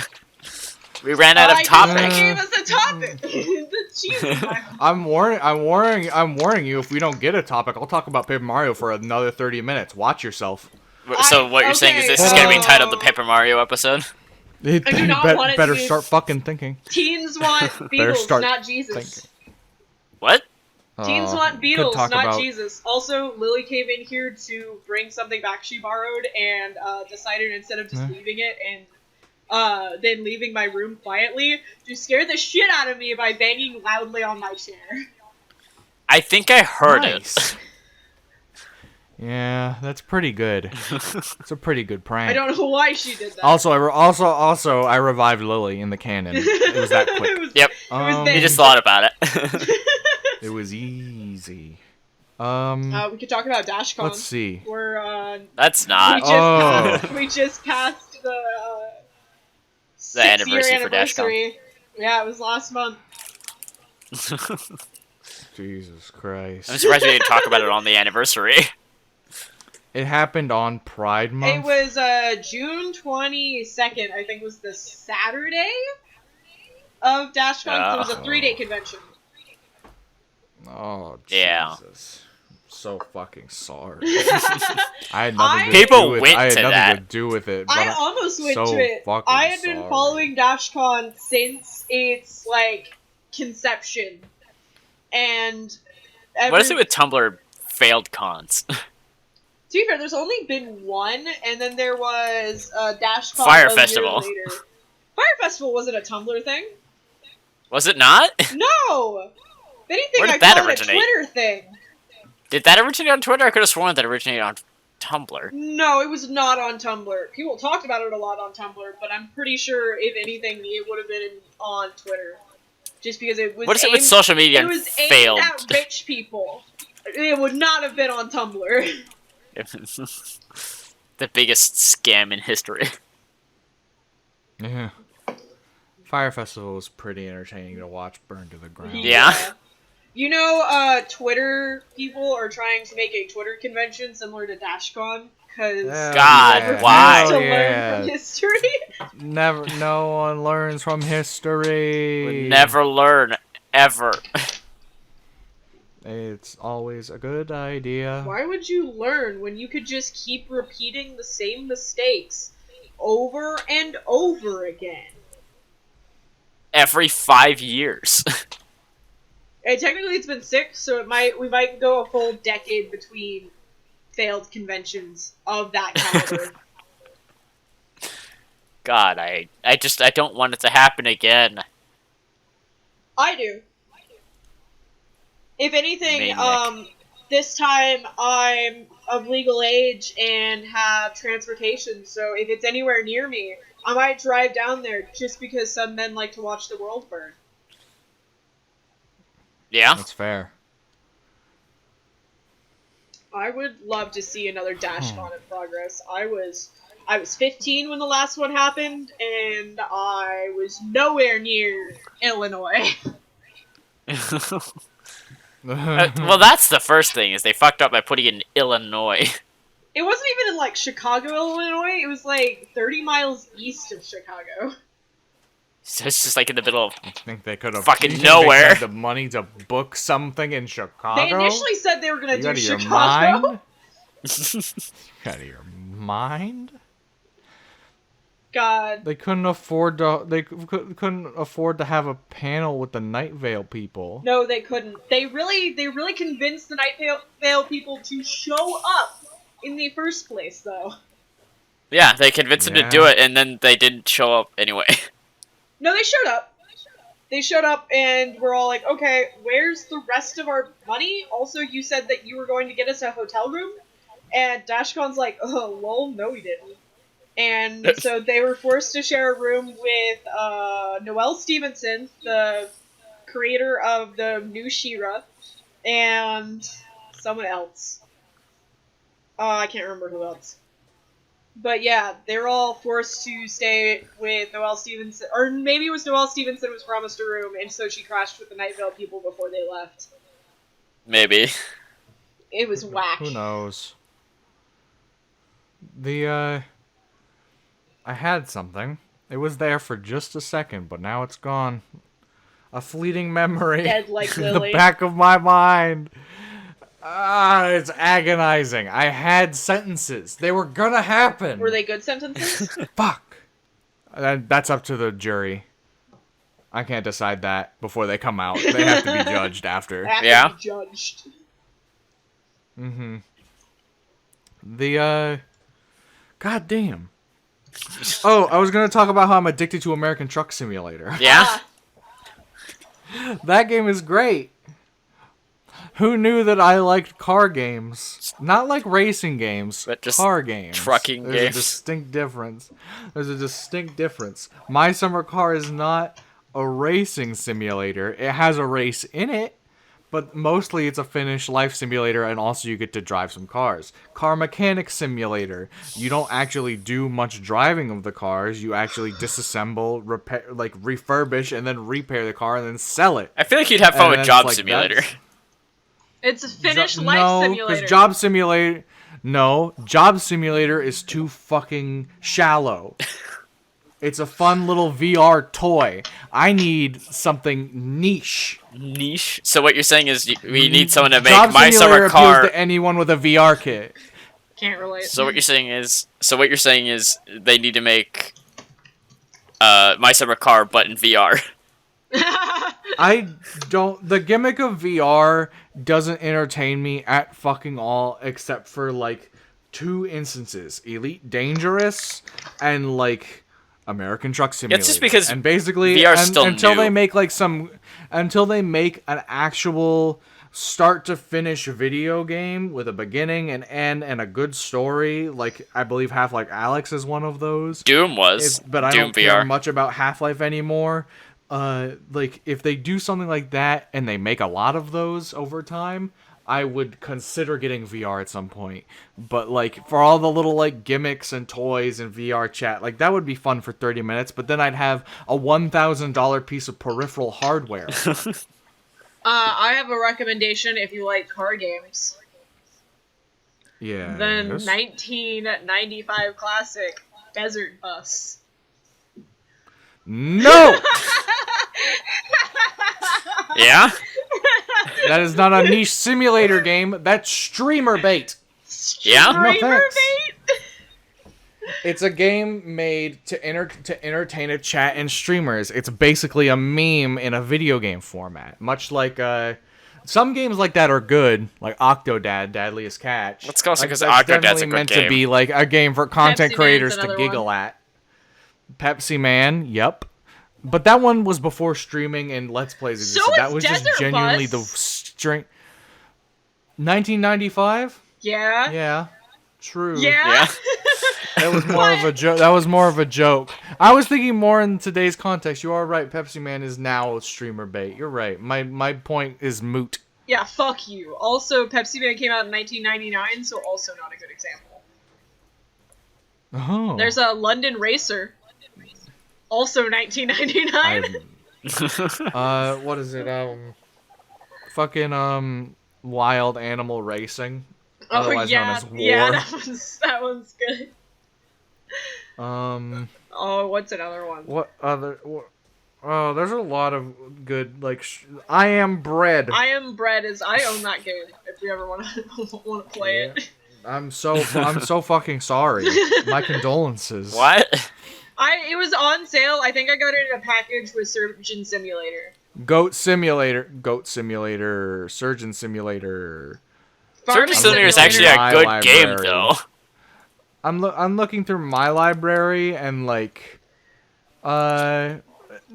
We ran out of topics. I gave us a topic. The cheese in my mouth. I'm warning you. If we don't get a topic, I'll talk about Paper Mario for another 30 minutes. Watch yourself. So what you're saying is this is gonna be titled the Paper Mario episode? You do not want it to better be- start fucking thinking. Teens want Beatles, start not Jesus. What? Teens Oh, want could Beatles, talk not about- Jesus. Also, Lily came in here to bring something back she borrowed and decided instead of just leaving it and then leaving my room quietly, to scare the shit out of me by banging loudly on my chair. I think I heard Nice. it. Yeah, that's pretty good. It's a pretty good prank. I don't know why she did that. Also, I revived Lily in the canon. It was that quick. It was- Yep. it was Um, You big. just thought about it. It was easy. We could talk about DashCon. Let's see. We're That's we not. just Oh. we just passed the The 6-year anniversary for DashCon. anniversary. Yeah, it was last month. Jesus Christ. I'm surprised we didn't talk about it on the anniversary. It happened on Pride Month. It was June 22nd, I think was the Saturday of DashCon. So it was a 3-day convention. Oh, Jesus. Yeah. I'm so fucking sorry. I had nothing to People do with went I had to nothing that. to do with it. I but almost went so to it. fucking I had been sorry. following DashCon since its like conception, and What is it with Tumblr failed cons? To be fair, there's only been one, and then there was DashCon Fire a year Festival. later. Fire Festival wasn't a Tumblr thing. Was it not? No. If anything, Where did I that call it a originate? Twitter thing. Did that originate on Twitter? I could have sworn that originated on Tumblr. No, it was not on Tumblr. People talked about it a lot on Tumblr, but I'm pretty sure, if anything, it would have been on Twitter. Just because it was What is it with aimed- social media It and was aimed failed? at rich people. It would not have been on Tumblr. The biggest scam in history. Yeah. Fire Festival was pretty entertaining to watch burn to the ground. Yeah. You know, Twitter people are trying to make a Twitter convention similar to DashCon, because God, why? to learn from history. Never, no one learns from history. Would never learn, ever. It's always a good idea. Why would you learn when you could just keep repeating the same mistakes over and over again? Every 5 years. And technically it's been 6, so we might go a full decade between failed conventions of that caliber. God, I don't want it to happen again. I do. If anything, Maniac. this time I'm of legal age and have transportation, so if it's anywhere near me, I might drive down there just because some men like to watch the world burn. Yeah? That's fair. I would love to see another DashCon in progress. I was 15 when the last one happened, and I was nowhere near Illinois. Well, that's the first thing, is they fucked up by putting it in Illinois. It wasn't even in, like, Chicago, Illinois. It was, like, 30 miles east of Chicago. So it's just like in the middle of... I think they could have Fucking you think nowhere. They had the money to book something in Chicago. They initially said they were going to You do out of your Chicago. mind? You out of your mind? God. They couldn't afford to. They couldn't afford to have a panel with the Night Vale people. No, they couldn't. They really convinced the Night Vale people to show up in the first place, though. Yeah, they convinced him to do Yeah. it, and then they didn't show up anyway. No, they showed up. They showed up, and we're all like, okay, where's the rest of our money? Also, you said that you were going to get us a hotel room? And Dashcon's like, oh, lol, no we didn't. And so they were forced to share a room with Noelle Stevenson, the creator of the new She-Ra, and someone else. I can't remember who else. But yeah, they were all forced to stay with Noelle Stevenson, or maybe it was Noelle Stevenson was promised a room, and so she crashed with the Night Vale people before they left. Maybe. It was whack. Who knows? I had something. It was there for just a second, but now it's gone. A fleeting memory. Dead like in Lily. the back of my mind. It's agonizing. I had sentences. They were gonna happen. Were they good sentences? Fuck. That's up to the jury. I can't decide that before they come out. They have to be judged after. Have to Yeah. be judged. Mm-hmm. God damn. Oh, I was gonna talk about how I'm addicted to American Truck Simulator. Yeah? That game is great. Who knew that I liked car games? Not like racing games, But just car games. trucking There's games. a distinct difference. There's a distinct difference. My Summer Car is not a racing simulator. It has a race in it, but mostly it's a finished life simulator, and also you get to drive some cars. Car Mechanic Simulator. You don't actually do much driving of the cars. You actually disassemble, repair, like refurbish, and then repair the car and then sell it. I feel like you'd have fun And with then Job it's like, Simulator. that's- It's a finished life no, simulator. because Job Simulator. No, Job Simulator is too fucking shallow. It's a fun little VR toy. I need something niche. Niche. So what you're saying is we need someone to make Job My Simulator Summer Car. appeals to anyone with a VR kit. Can't relate. So what you're saying is they need to make My Summer Car but in VR. I don't. The gimmick of VR doesn't entertain me at fucking all, except for like 2 instances: Elite Dangerous and like American Truck Simulator. It's just because and basically VR 's still until new. they make until they make an actual start to finish video game with a beginning and end and a good story. Like I believe Half-Life Alyx is one of those. Doom was. But I Doom don't care VR. much about Half-Life anymore. Like if they do something like that and they make a lot of those over time, I would consider getting VR at some point. But like for all the little like gimmicks and toys and VR chat, like that would be fun for 30 minutes, but then I'd have a $1,000 piece of peripheral hardware. I have a recommendation if you like car games. Yeah. The 1995 classic Desert Bus. No! Yeah? That is not a niche simulator game. That's streamer bait. Yeah? No, Streamer thanks. bait? It's a game made to entertain a chat and streamers. It's basically a meme in a video game format. Much like some games like that are good, like Octodad, Dadliest Catch. Let's go, because that's Octodad's a definitely good meant game. to be like a game for content Pepsi creators Man's to another giggle one. at. Pepsi Man, yep. But that one was before streaming and Let's Plays existed. So that is was Desert just genuinely Bus. the string. 1995? Yeah. Yeah. True. Yeah. That was more of a joke. That was more of a joke. I was thinking more in today's context. You are right. Pepsi Man is now streamer bait. You're right. My point is moot. Yeah, fuck you. Also, Pepsi Man came out in 1999, so also not a good example. Oh. There's a London Racer. Also 1999. What is it? Fucking Wild Animal Racing. Oh Otherwise yeah, known as War. yeah, that one's good. Oh, what's another one? What other? Oh, there's a lot of good like. I Am Bread. I Am Bread is. I own that game. If you ever want to play it. I'm so fucking sorry. My condolences. What? It was on sale. I think I got it in a package with Surgeon Simulator. Goat Simulator, Surgeon Simulator. Surface Farming Simulator is Simulator. actually My a good game, library. though. I'm looking through my library and like,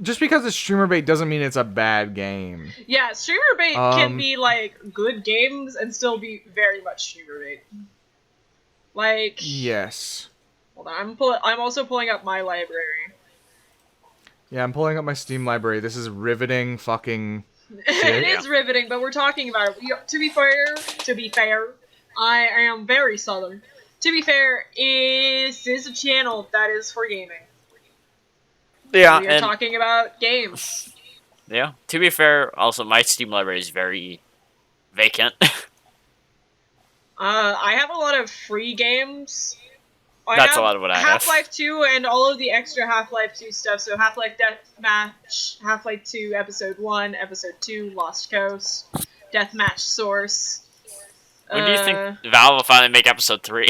just because it's streamer bait doesn't mean it's a bad game. Yeah, streamer bait can be like good games and still be very much streamer bait. Like, Yes. hold on, I'm also pulling up my library. Yeah, I'm pulling up my Steam library. This is riveting fucking It shit. is riveting, but we're talking about it. To be fair, I am very southern. To be fair, this is a channel that is for gaming. Yeah, We are and talking about games. yeah. To be fair, also my Steam library is very vacant. I have a lot of free games. That's a lot of what I have. Half-Life 2 and all of the extra Half-Life 2 stuff. So Half-Life Deathmatch, Half-Life 2 Episode 1, Episode 2 Lost Coast, Deathmatch Source. When do you think Valve will finally make episode 3?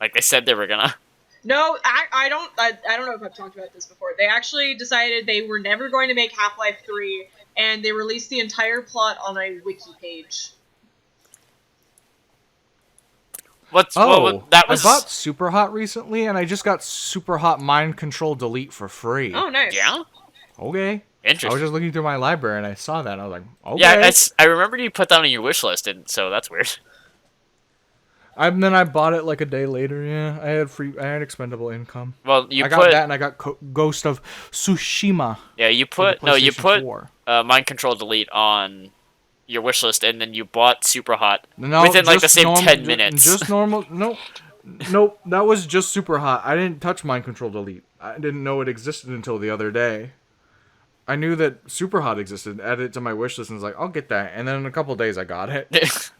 Like they said they were gonna. No, I don't know if I've talked about this before. They actually decided they were never going to make Half-Life 3, and they released the entire plot on a wiki page. That was I bought Super Hot recently, and I just got Super Hot Mind Control Delete for free. Oh, nice. Yeah? Okay. I Interesting. was just looking through my library, and I saw that, and I was like, okay. Yeah, I remember you put that on your wish list, and so that's weird. And then I bought it like a day later. Yeah, I had expendable income. Well, I got that, and I got Ghost of Tsushima. Yeah, you for the put PlayStation 4. Mind Control Delete on your wish list, and then you bought Super Hot No, within like the just same 10 minutes. Just normal. Nope. That was just Super Hot. I didn't touch Mind Control Delete. I didn't know it existed until the other day. I knew that Super Hot existed. Added it to my wish list, and was like, I'll get that. And then in a couple days, I got it.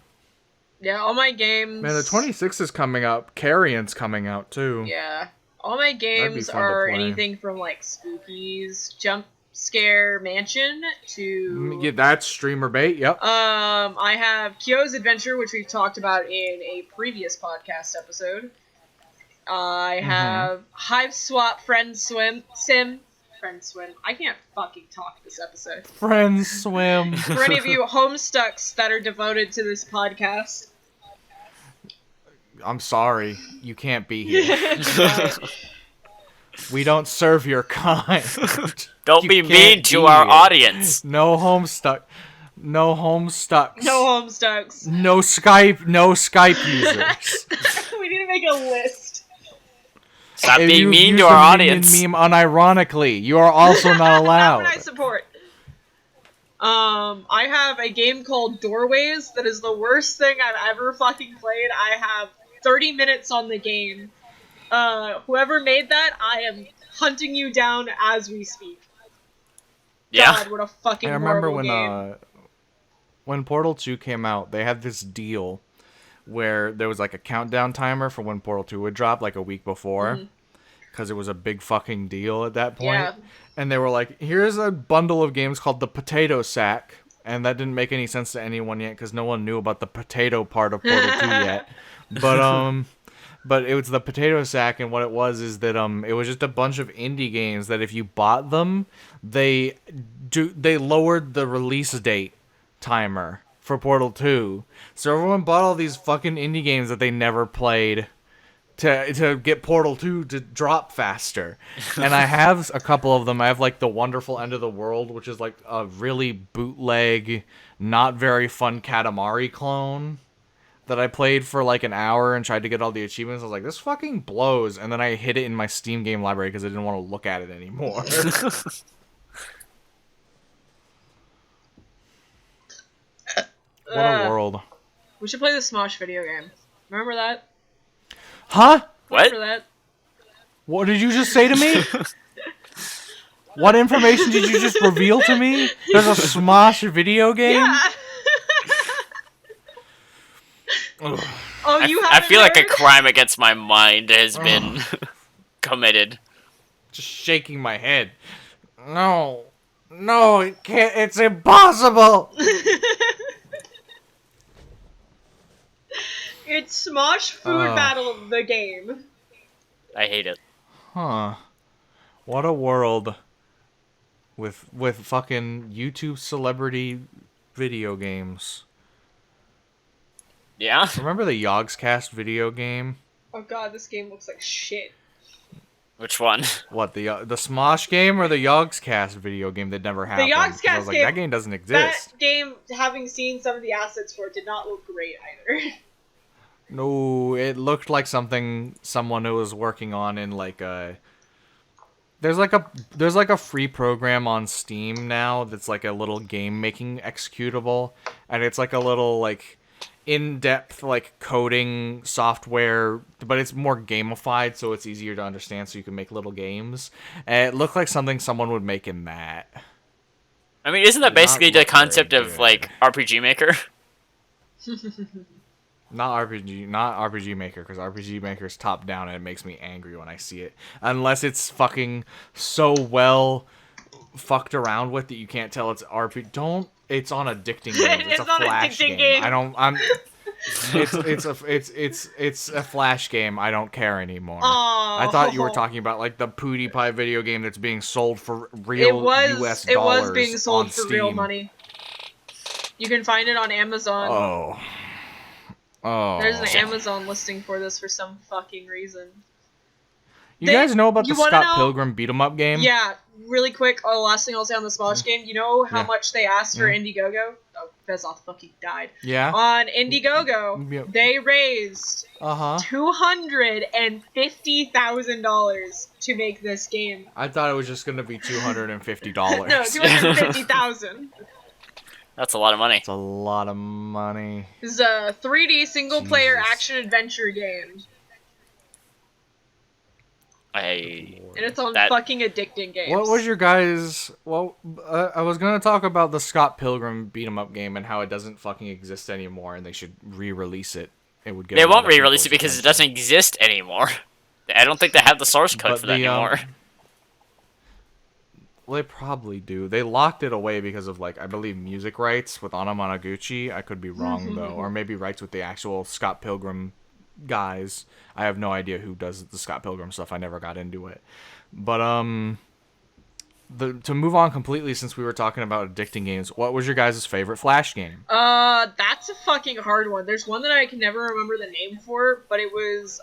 Yeah, all my games... Man, the 26th is coming up. Carrion's coming out, too. Yeah. All my games fun to are play. anything from, like, Spookies, Jump Scare Mansion, to... Yeah, that's streamer bait, yep. I have Kyo's Adventure, which we've talked about in a previous podcast episode. I have Hive Swap Friend Swim. I can't fucking talk this episode. Friends swim. For any of you homestucks that are devoted to this podcast. I'm sorry. You can't be here. Uh, We don't serve your kind. Don't You be can't mean to be our here. audience. No homestuck. No homestucks. no homestucks. No Skype users. We need to make a list. Stop If being you mean use to the our minion audience. meme unironically, you are also not That allowed. one I support. I have a game called Doorways that is the worst thing I've ever fucking played. I have 30 minutes on the game. Whoever made that, I am hunting you down as we speak. Yeah. God, what a fucking I remember horrible game. when Portal 2 came out, they had this deal where there was like a countdown timer for when Portal 2 would drop, like a week before, because it was a big fucking deal at that point. Yeah. And they were like, here's a bundle of games called the Potato Sack, and that didn't make any sense to anyone yet, because no one knew about the potato part of Portal 2 yet. But it was the Potato Sack, and what it was is that it was just a bunch of indie games that if you bought them, they lowered the release date timer for Portal 2. So everyone bought all these fucking indie games that they never played to get Portal 2 to drop faster. And I have a couple of them. I have like The Wonderful End of the World, which is like a really bootleg, not very fun Katamari clone that I played for like an hour and tried to get all the achievements. I was like, this fucking blows. And then I hid it in my Steam game library because I didn't want to look at it anymore. What a world. We should play the Smosh video game. Remember that? Huh? What? Remember that? What did you just say to me? What information did you just reveal to me? There's a Smosh video game? Yeah! Oh, you I haven't feel like a heard? crime against my mind has been committed. Just shaking my head. No. No, it can't. It's impossible. It's Smosh Food Battle, the game. I hate it. Huh. What a world with fucking YouTube celebrity video games. Yeah. Remember the Yogscast video game? Oh god, this game looks like shit. Which one? What, the Smosh game or the Yogscast video game that never The happened? 'Cause I was Yogscast like, game. that game doesn't That exist. game, having seen some of the assets for it, did not look great either. No, it looked like something someone who was working on in like a. There's like a free program on Steam now that's like a little game making executable, and it's like a little like in-depth like coding software, but it's more gamified, so it's easier to understand, so you can make little games. And it looked like something someone would make in that. I mean, isn't that Did not basically the look very concept of good. like RPG Maker? Not RPG Maker, because RPG Maker is top down and it makes me angry when I see it. Unless it's fucking so well fucked around with that you can't tell it's RPG. It's on addicting games. It's a It's on flash addicting game. game. It's a flash game. I don't care anymore. Oh. I thought you were talking about like the PewDiePie video game that's being sold for It real was US it dollars was being on sold for real Steam. money. You can find it on Amazon. Oh. There's an Amazon listing for this for some fucking reason. You guys know about you the wanna Scott know- Pilgrim beat 'em up game? Yeah, really quick. Last thing I'll say on the Smosh game. You know how Yeah. much they asked for Yeah. Indiegogo? Oh, Vezoth fucking died. Yeah. On Indiegogo, Yeah. they raised Uh-huh. $250,000 to make this game. I thought it was just gonna be $250. No, 250,000. That's a lot of money. It's a lot of money. This is a 3D single-player Jesus. action-adventure game. And it's on That- fucking addicting games. What was your guys? Well, I was gonna talk about the Scott Pilgrim beat 'em up game and how it doesn't fucking exist anymore, and they should re-release it. It would get. They a lot won't of re-release it people's because it attention. doesn't exist anymore. I don't think they have the source code But for that the, anymore. Well, they probably do. They locked it away because of, like, I believe music rights with Anamanaguchi. I could be wrong, though. Or maybe rights with the actual Scott Pilgrim guys. I have no idea who does the Scott Pilgrim stuff. I never got into it. But, to move on completely, since we were talking about addicting games, what was your guys' favorite Flash game? That's a fucking hard one. There's one that I can never remember the name for, but it was,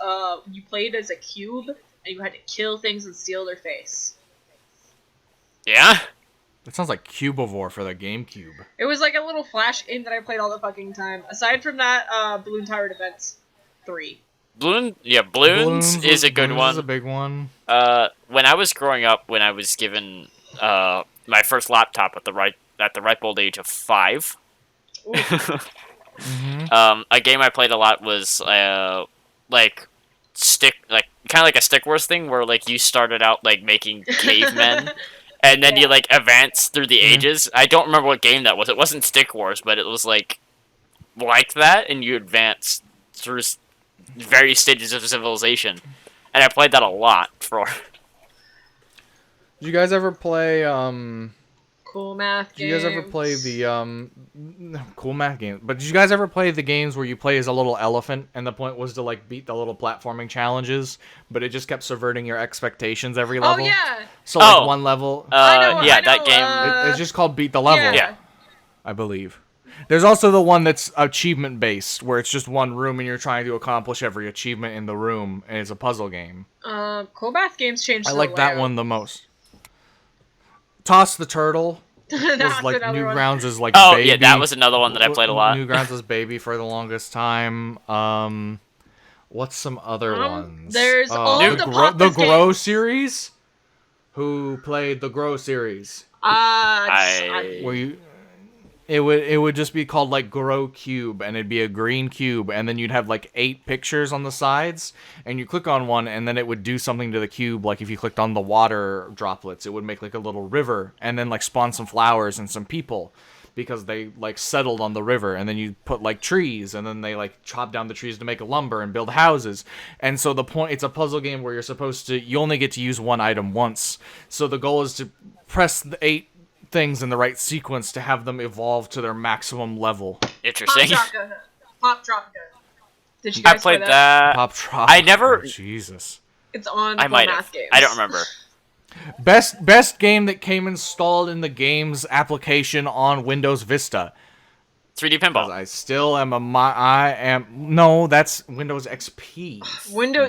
you played as a cube, and you had to kill things and steal their face. Yeah? It sounds like Cubivore for the GameCube. It was like a little Flash game that I played all the fucking time. Aside from that, Balloon Tower Defense 3. Balloons is a good Balloons one. is a big one. When I was growing up, when I was given my first laptop at the ripe old age of 5, a game I played a lot was like kind of like a Stick Wars thing, where like you started out like making cavemen. And then you, like, advance through the ages. I don't remember what game that was. It wasn't Stick Wars, but it was, like that, and you advance through various stages of civilization. And I played that a lot for... Did you guys ever play, Cool math Did you games. guys ever play the cool math games? But did you guys ever play the games where you play as a little elephant and the point was to like beat the little platforming challenges, but it just kept subverting your expectations every level? Oh, yeah! So like Oh. one level, I know, that game... it's just called Beat the Level. Yeah. I believe. There's also the one that's achievement based, where it's just one room and you're trying to accomplish every achievement in the room, and it's a puzzle game. Cool math games changed I the like that layout. one the most. Toss the Turtle. That's Was like another one. Newgrounds is like Oh, baby. yeah, that was another one that I played a lot. Newgrounds was baby for the longest time. What's some other ones? there's all the of the Grow, the Papa's Grow games. series. Who played the Grow series? Where you, it would just be called like Grow Cube, and it'd be a green cube, and then you'd have like 8 pictures on the sides, and you click on one, and then it would do something to the cube. Like if you clicked on the water droplets, it would make like a little river, and then like spawn some flowers and some people, because they like settled on the river. And then you put like trees, and then they like chop down the trees to make a lumber and build houses. And so the point, it's a puzzle game where you only get to use one item once. So the goal is to press the 8 things in the right sequence to have them evolve to their maximum level. Interesting. Pop Tropica. Did you I guys play played that? that. Pop Trop. I never... Jesus. It's on I Cool might Math have. Games. I don't remember. Best game that came installed in the game's application on Windows Vista. 3D Because pinball. I still am no, that's Windows XP.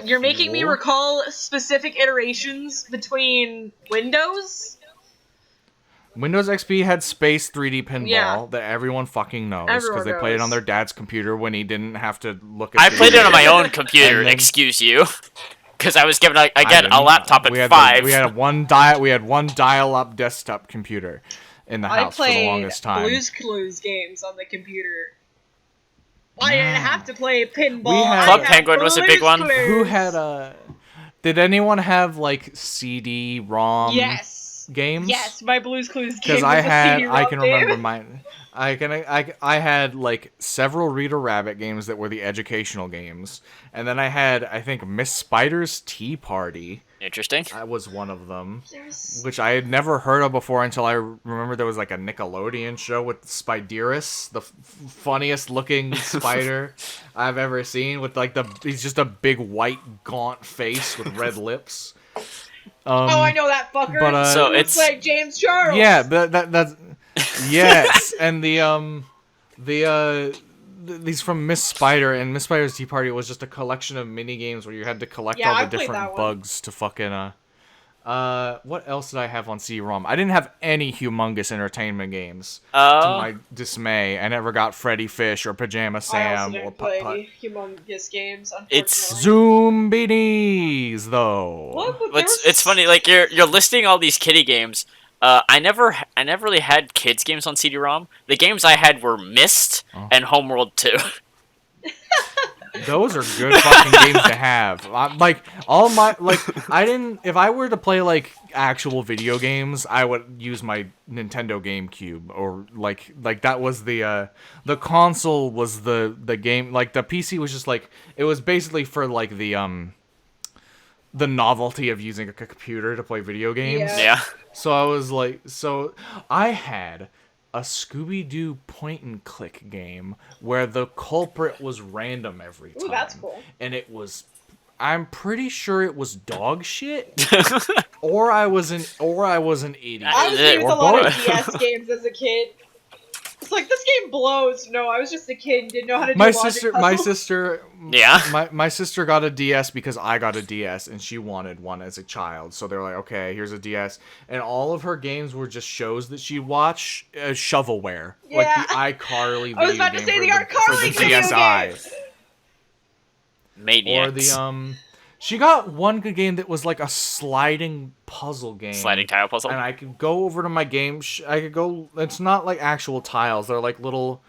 You're making me fool. recall specific iterations between Windows. Windows XP had Space 3D Pinball Yeah. that everyone fucking knows Everyone because they played it on knows. their dad's computer when he didn't have to look at. I played it on my own computer. And then- Excuse you, because I was given I again a didn't. laptop at we had 5. we had one dial-up desktop computer in the I house for the played longest time. Blue's Clues games on the computer. I didn't have to play pinball. We had- I Club had Penguin was a big Blue's one. Clues. Who had a? Did anyone have like CD-ROM? Yes. Games? Yes, my Blue's Clues game. Because was a CD-ROM I can remember game. mine. I had like several Rita Rabbit games that were the educational games, and then I had I think Miss Spider's Tea Party. Interesting. I was one of them, There's- which I had never heard of before until I remember there was like a Nickelodeon show with Spiderus, the funniest looking spider I've ever seen. With like he's just a big white gaunt face with red lips. Oh, I know that fucker. but, So He looks it's- like James Charles. Yeah, but that's yes, and these from Miss Spider, and Miss Spider's Tea Party was just a collection of mini games where you had to collect Yeah, all I the played that different one. bugs to fucking what else did I have on CD-ROM? I didn't have any humongous entertainment games. To Oh, my dismay, I never got Freddy Fish or Pajama I also Sam or didn't Putt play Putt. any humongous games, It's- unfortunately. Zoombies though. What? But it's funny. Like you're listing all these kiddie games. I never really had kids games on CD-ROM. The games I had were Myst and Homeworld 2. Those are good fucking games to have. Like all my I didn't. If I were to play like actual video games, I would use my Nintendo GameCube or like that was the console was the game. Like the PC was just like it was basically for like the novelty of using a computer to play video games. Yeah. Yeah. So I was like, I had a Scooby-Doo point-and-click game where the culprit was random every time. Ooh, that's cool. And it was, I'm pretty sure it was dog shit, or I was an idiot. I was Is it- playing with or a lot both? of DS games as a kid. It's like, this game blows. No, I was just a kid and didn't know how to do My logic sister, puzzles. Yeah. my sister got a DS because I got a DS and she wanted one as a child. So they're like, okay, here's a DS, and all of her games were just shows that she watched, shovelware, like Yeah. the iCarly. I was video about to game say for the for iCarly the video DSi. game. Maniacs. Or the she got one good game that was like a sliding puzzle game. Sliding tile puzzle. And I could go over to my game. I could go. It's not like actual tiles. They're like little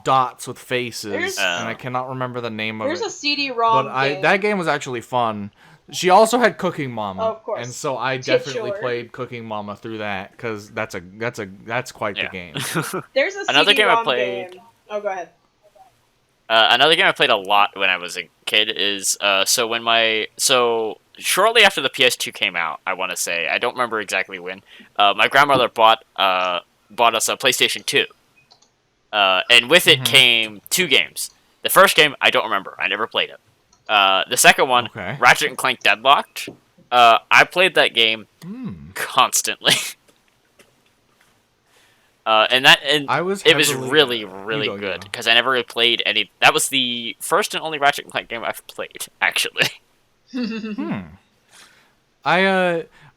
dots with faces, There's- and I cannot remember the name of There's it. a CD-ROM But game. that game was actually fun. She also had Cooking Mama, Of course. and so I definitely Titular. played Cooking Mama through that because that's quite Yeah. the game. There's a Another game I CD-ROM played- game. Oh, go ahead. Another game I played a lot when I was a kid is so shortly after the PS2 came out, I want to say, I don't remember exactly when. My grandmother bought us a PlayStation 2, and with it came 2 games. The first game I don't remember. I never played it. The second one, Okay. Ratchet and Clank Deadlocked. I played that game constantly. And I was it was heavily- really You really go, good go. because I never really played any. That was the first and only Ratchet and Clank game I've played, actually.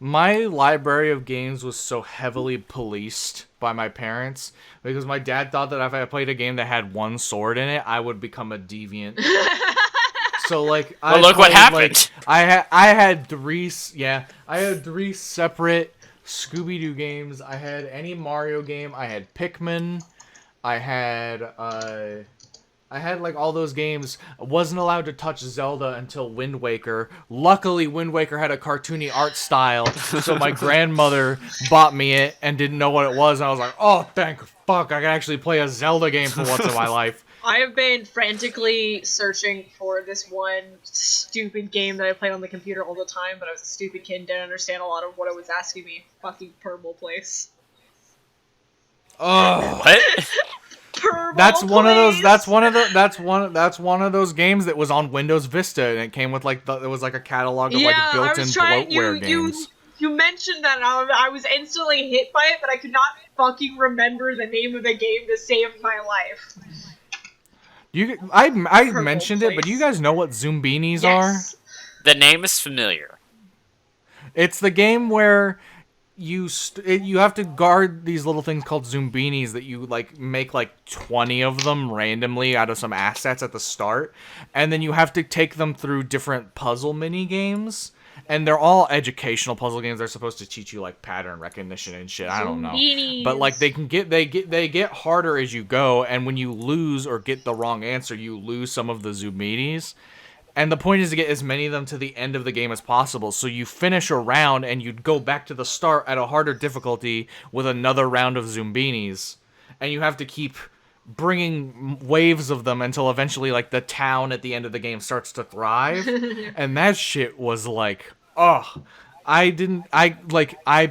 My library of games was so heavily policed by my parents because my dad thought that if I played a game that had one sword in it, I would become a deviant. So like, Well, look what happened. I had three separate Scooby-Doo games. I had any Mario game. I had Pikmin. I had like all those games. I wasn't allowed to touch Zelda until Wind Waker. Luckily, Wind Waker had a cartoony art style, so my grandmother bought me it and didn't know what it was. And I was like, oh, thank fuck, I can actually play a Zelda game for once in my life. I have been frantically searching for this one stupid game that I played on the computer all the time, but I was a stupid kid and didn't understand a lot of what it was asking me. Fucking Purple Place. Oh, What? Purple that's one of those. Place! That's one of those games that was on Windows Vista, and it came with like it was like a catalog of like I built-in was trying. bloatware You games. You mentioned that, and I was instantly hit by it, but I could not fucking remember the name of the game to save my life. I Purple mentioned it, but do you place. guys know what Zoombinis are? Yes. The name is familiar. It's the game where you have to guard these little things called Zoombinis that you like make like 20 of them randomly out of some assets at the start, and then you have to take them through different puzzle mini games. And they're all educational puzzle games. They're supposed to teach you like pattern recognition and shit. I don't know, but like they get harder as you go. And when you lose or get the wrong answer, you lose some of the Zoominis. And the point is to get as many of them to the end of the game as possible. So you finish a round and you go back to the start at a harder difficulty with another round of Zoombinis. And you have to keep bringing waves of them until eventually like the town at the end of the game starts to thrive. And that shit was like, oh, I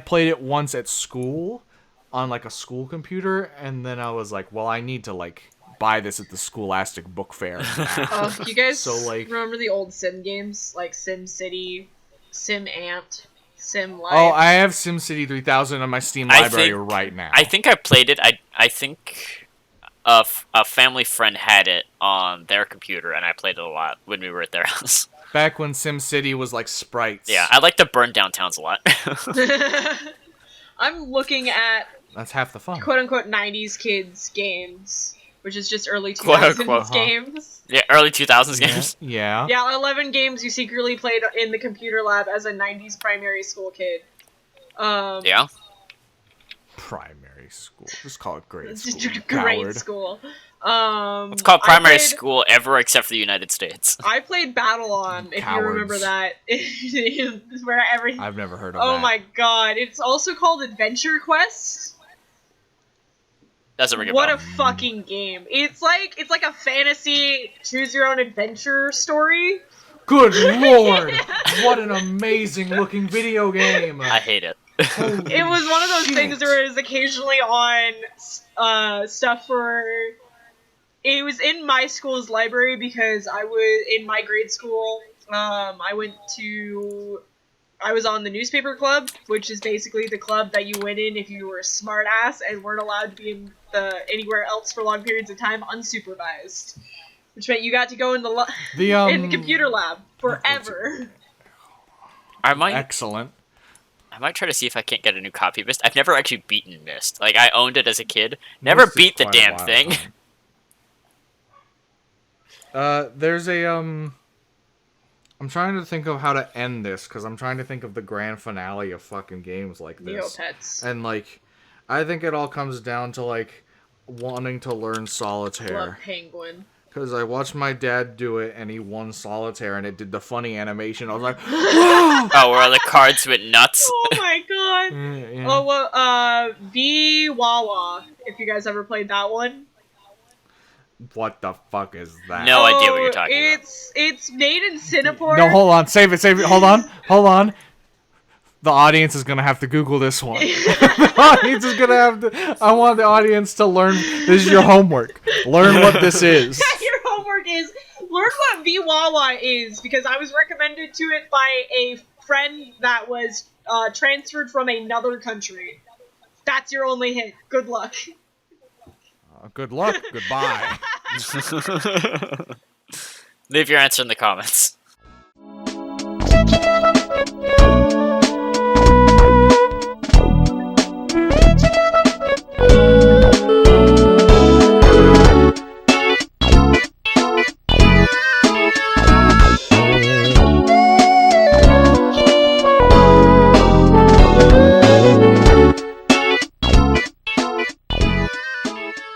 played it once at school on like a school computer, and then I was like, well, I need to like buy this at the Scholastic Book Fair. You guys So, like- remember the old Sim games like Sim City, Sim Ant, Sim Life? Oh, I have SimCity 3000 on my Steam library right now. I think I played it. I think a family friend had it on their computer, and I played it a lot when we were at their house. Back when SimCity was like sprites. Yeah, I like to burn down towns a lot. I'm looking at That's half the fun. quote-unquote 90s kids games, which is just early 2000s Quote-unquote, huh? games. Yeah, early 2000s games. Yeah. Yeah, 11 games you secretly played in the computer lab as a 90s primary school kid. Yeah. Primary school. Just call it grade It's school. just you grade coward. school. It's called primary school ever except for the United States. I played Battle On, if you remember Cowards. that. Where everything. I've never heard of Oh that. my god, it's also called Adventure Quest. Doesn't ring a What bell. a fucking game. It's like a fantasy choose your own adventure story. Good lord! What an amazing looking video game! I hate it. It was one of those shit. things where it was occasionally on stuff for. It was in my school's library because I was in my grade school. I was on the newspaper club, which is basically the club that you went in if you were a smart ass and weren't allowed to be in anywhere else for long periods of time unsupervised. Which meant you got to go in the in the computer lab forever. I might Excellent. try to see if I can't get a new copy of Myst. I've never actually beaten Myst. Like, I owned it as a kid. Never Myst is beat the quite a damn wild thing. time. There's a I'm trying to think of how to end this because I'm trying to think of the grand finale of fucking games like this. Neopets. And like, I think it all comes down to like wanting to learn Love solitaire. Penguin. Because I watched my dad do it and he won solitaire and it did the funny animation. I was like, Oh, where the cards went nuts. Oh my god. yeah. Oh, well, V Wawa, if you guys ever played that one. What the fuck is that? No idea what you're talking about. It's made in Singapore. No, hold on. Save it. Hold on. The audience is gonna have to Google this one. The audience is gonna have to. I want the audience to learn. This is your homework. Learn what this is. Your homework is learn what V Wawa is, because I was recommended to it by a friend that was transferred from another country. That's your only hint. Good luck. Good luck. Goodbye. Leave your answer in the comments.